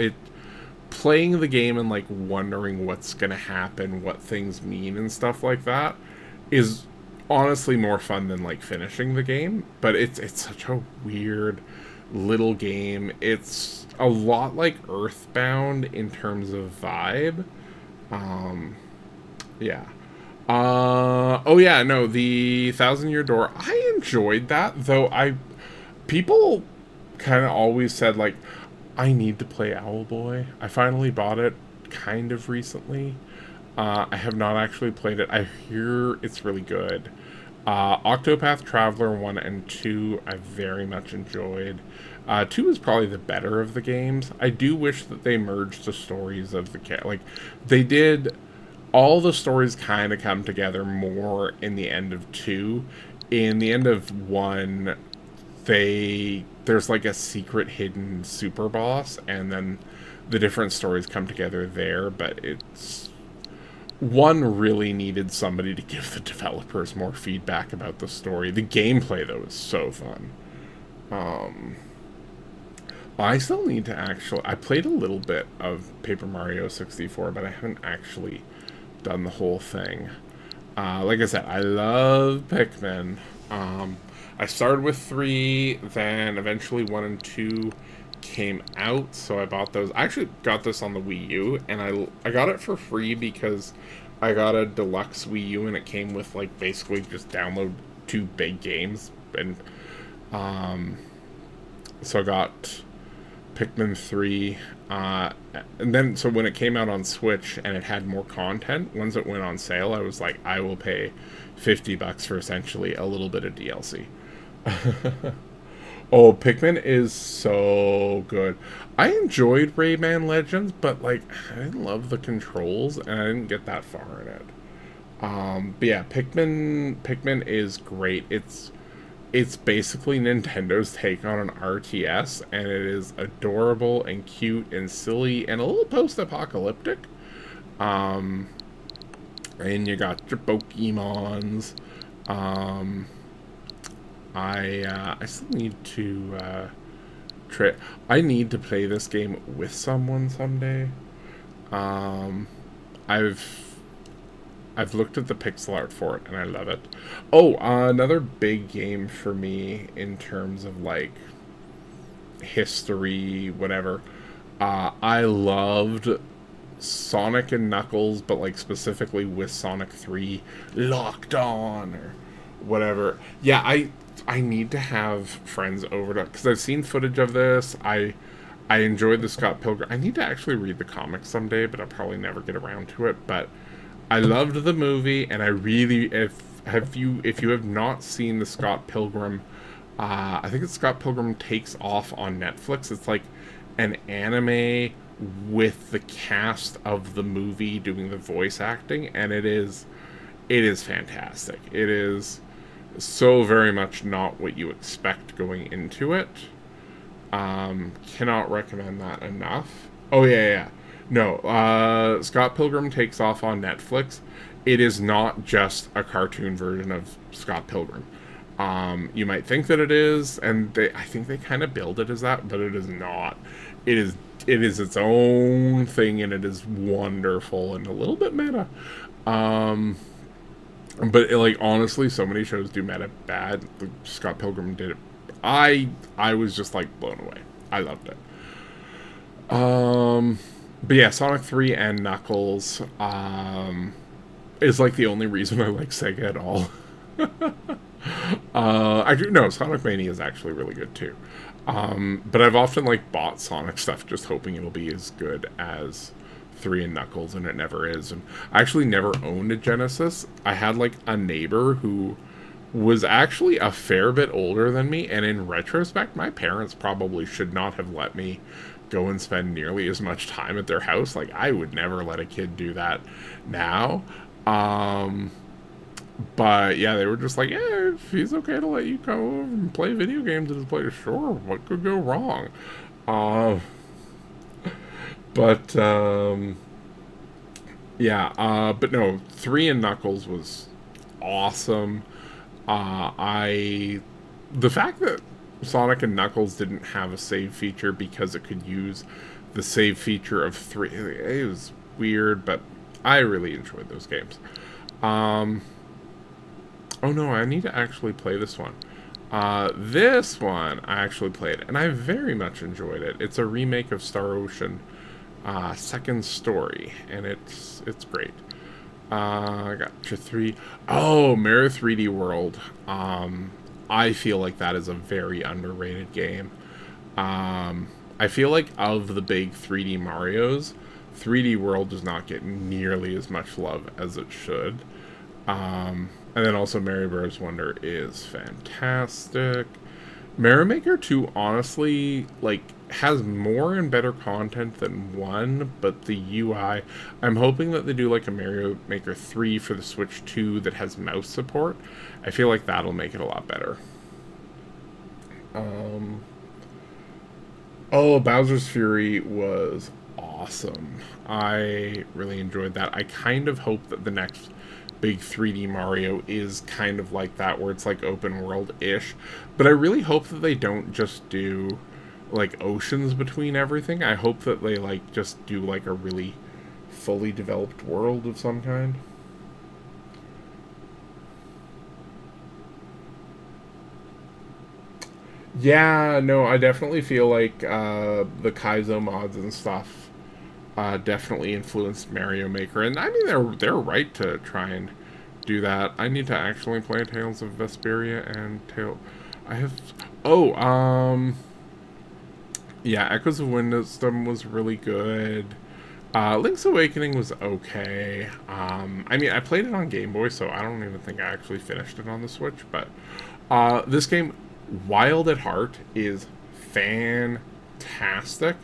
playing the game and like wondering what's gonna happen, what things mean and stuff like that is honestly more fun than like finishing the game. But it's such a weird little game. It's a lot like Earthbound in terms of vibe. Yeah. Oh yeah, no, the Thousand Year Door, I enjoyed that, though people kind of always said, like, I need to play Owlboy. I finally bought it kind of recently. I have not actually played it. I hear it's really good. Octopath Traveler 1 and 2 I very much enjoyed. 2 is probably the better of the games. I do wish that they merged the stories of like, they did. All the stories kind of come together more in the end of 2. In the end of 1, there's like a secret hidden super boss, and then the different stories come together there, but it's one really needed somebody to give the developers more feedback about the story. The gameplay, though, is so fun. Um, I still need to actually. I played a little bit of Paper Mario 64, but I haven't actually done the whole thing. Like I said, I love Pikmin. Um, I started with 3, then eventually 1 and 2 came out, so I bought those. I actually got this on the Wii U, and I got it for free because I got a deluxe Wii U, and it came with, like, basically just download 2 big games, and um, so I got Pikmin 3, and then, so when it came out on Switch and it had more content, once it went on sale, I was like, I will pay $50 for essentially a little bit of DLC. Oh, Pikmin is so good. I enjoyed Rayman Legends, but, like, I didn't love the controls, and I didn't get that far in it. But yeah, Pikmin is great. It's basically Nintendo's take on an RTS, and it is adorable and cute and silly and a little post-apocalyptic. Um, and you got your Pokemons. Um, I still need to try. I need to play this game with someone someday. Um, I've I've looked at the pixel art for it and I love it. Oh, another big game for me in terms of like history, whatever. I loved Sonic and Knuckles, but like specifically with Sonic 3 Locked On or whatever. Yeah, I need to have friends over to, because I've seen footage of this. I enjoyed the Scott Pilgrim. I need to actually read the comics someday, but I'll probably never get around to it. But I loved the movie, and I really, if you have not seen the Scott Pilgrim, I think it's Scott Pilgrim Takes Off on Netflix. It's like an anime with the cast of the movie doing the voice acting, and it is fantastic. It is so very much not what you expect going into it. Cannot recommend that enough. Oh yeah. No, Scott Pilgrim Takes Off on Netflix. It is not just a cartoon version of Scott Pilgrim. You might think that it is, and I think they kind of build it as that, but it is not. It is its own thing, and it is wonderful and a little bit meta. But like honestly, so many shows do meta bad. Scott Pilgrim did it. I was just like blown away. I loved it. But yeah, Sonic 3 and Knuckles is like the only reason I like Sega at all. I do no, Sonic Mania is actually really good too. But I've often like bought Sonic stuff just hoping it'll be as good as 3 and Knuckles, and it never is. And I actually never owned a Genesis. I had like a neighbor who was actually a fair bit older than me, and in retrospect, my parents probably should not have let me go and spend nearly as much time at their house. Like, I would never let a kid do that now. But yeah, they were just like, yeah, if he's okay to let you go over and play video games at his place, sure, what could go wrong? But yeah, but no, 3 and Knuckles was awesome. The fact that Sonic and Knuckles didn't have a save feature because it could use the save feature of 3, it was weird, but I really enjoyed those games. Oh no, I need to actually play this one. This one I actually played, and I very much enjoyed it. It's a remake of Star Ocean, Second Story, and it's great. I got your 3. Oh, Mirror 3D World. I feel like that is a very underrated game. I feel like of the big 3D Marios, 3D World does not get nearly as much love as it should. And then also Mario Bros. Wonder is fantastic. Mario Maker 2, honestly, like, has more and better content than 1, but the UI, I'm hoping that they do like a Mario Maker 3 for the Switch 2 that has mouse support. I feel like that'll make it a lot better. Oh, Bowser's Fury was awesome. I really enjoyed that. I kind of hope that the next big 3D Mario is kind of like that, where it's like open world-ish. But I really hope that they don't just do like oceans between everything. I hope that they like just do like a really fully developed world of some kind. Yeah, no, I definitely feel like the Kaizo mods and stuff definitely influenced Mario Maker, and I mean they're right to try and do that. I need to actually play Tales of Vesperia and I have. Oh, yeah, Echoes of Wisdom was really good. Link's Awakening was okay. I mean, I played it on Game Boy, so I don't even think I actually finished it on the Switch. But this game, Wild at Heart, is fantastic.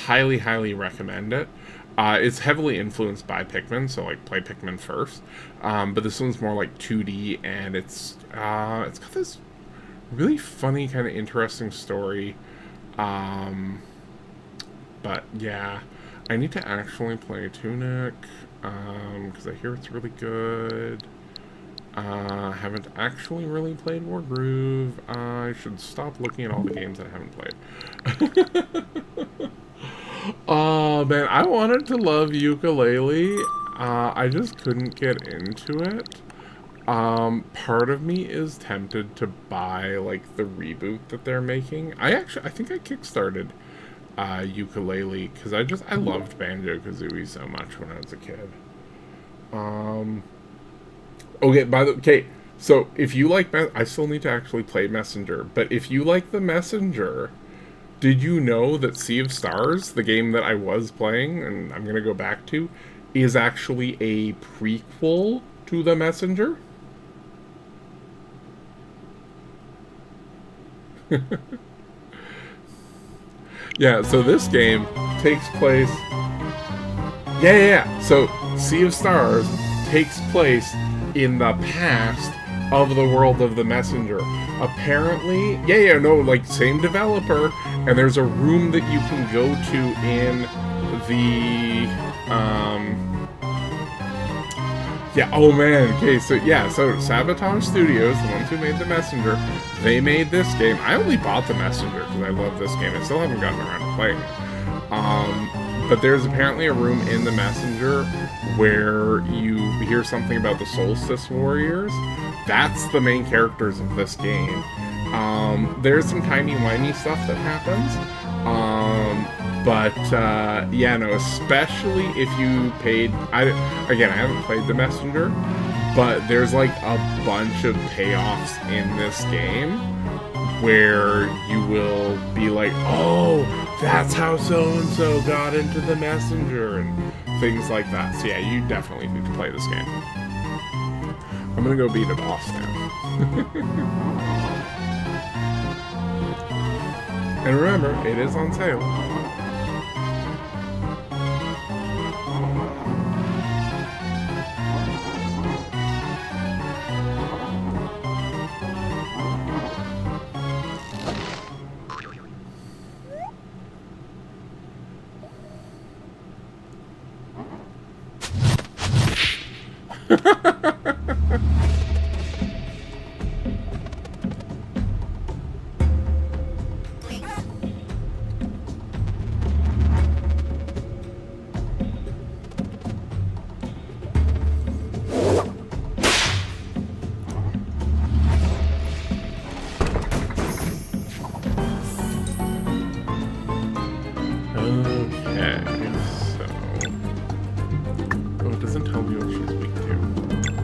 Highly, highly recommend it. It's heavily influenced by Pikmin, so like play Pikmin first. But this one's more like 2D, and it's got this really funny, kind of interesting story. But yeah, I need to actually play Tunic, because I hear it's really good. Haven't actually really played Wargroove. I should stop looking at all the games that I haven't played. Oh man, I wanted to love Yooka-Laylee. I just couldn't get into it. Part of me is tempted to buy like the reboot that they're making. I think I kickstarted Yooka-Laylee because I loved Banjo-Kazooie so much when I was a kid. Okay, so if you like I still need to actually play Messenger, but if you like the Messenger, did you know that Sea of Stars, the game that I was playing and I'm gonna go back to, is actually a prequel to the Messenger? Yeah, so this game takes place... Yeah. So, Sea of Stars takes place in the past of the world of the Messenger. Apparently... like, same developer, and there's a room that you can go to in the... Yeah, oh man, okay, so Sabotage Studios, the ones who made the Messenger, they made this game. I only bought the Messenger because I love this game. I still haven't gotten around to playing it. But there's apparently a room in the Messenger where you hear something about the Solstice Warriors. That's the main characters of this game. There's some timey-wimey stuff that happens. Especially if you paid... I haven't played the Messenger, but there's like a bunch of payoffs in this game where you will be like, oh, that's how so-and-so got into the Messenger, and things like that. So yeah, you definitely need to play this game. I'm gonna go beat a boss now. And remember, it is on sale. Okay, so... Oh, it doesn't tell me what she's weak to.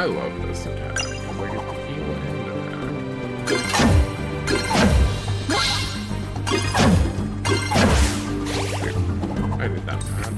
I love this attack. 'Cause I get to heal and attack. I did that bad.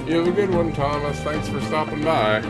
You have a good one, Thomas. Thanks for stopping by.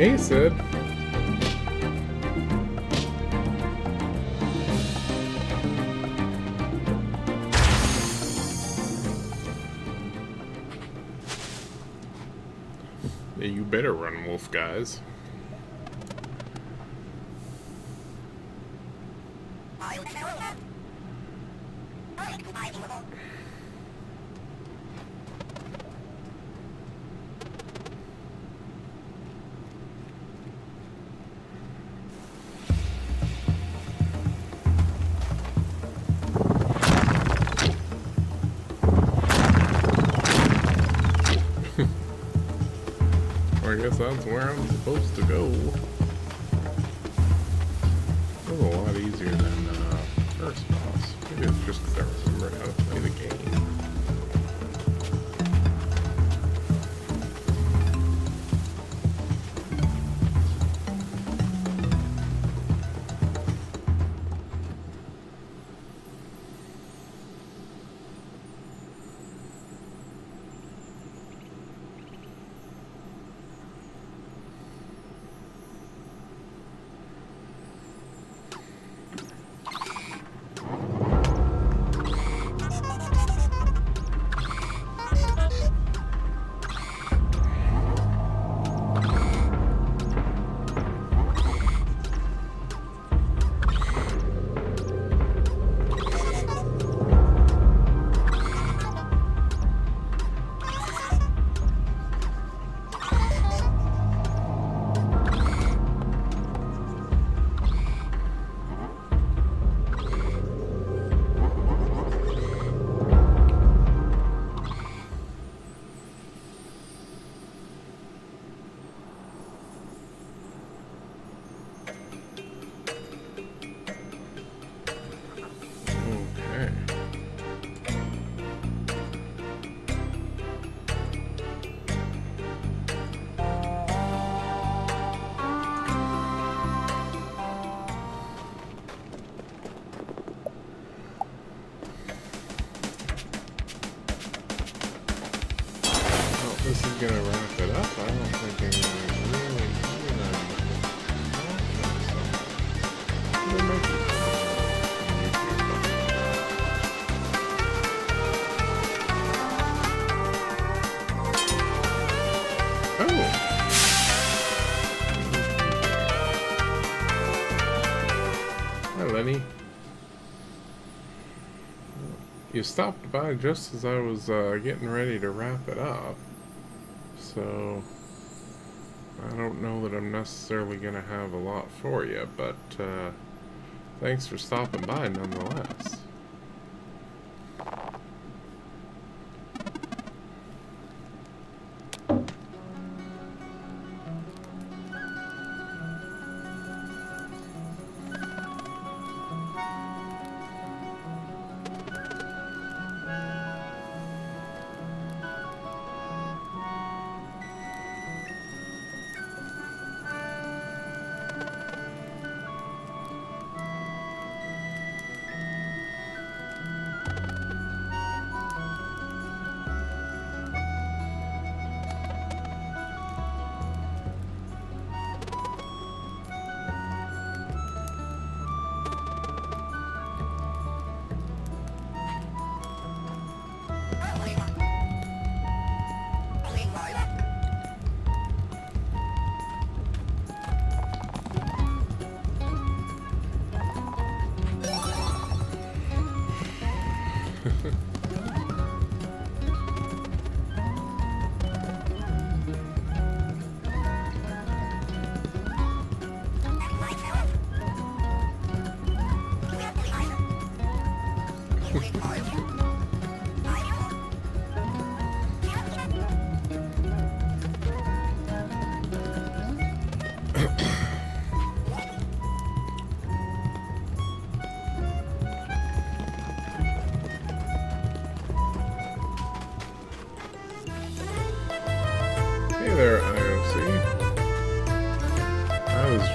Hey, Sid. Yeah, you better run, wolf guys. I guess that's where I'm supposed to go. It was a lot easier than first boss. Maybe it's just because I remembered how to play the game. This is gonna wrap it up. I don't think anything really Hi, Lenny. You stopped by just as I was getting ready to wrap it up. So, I don't know that I'm necessarily going to have a lot for you, but thanks for stopping by nonetheless.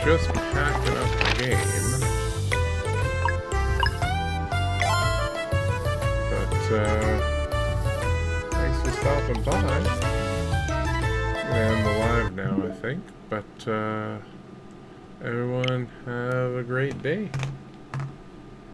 Just packing up the game, but thanks for stopping by, and the live now I think, but everyone have a great day.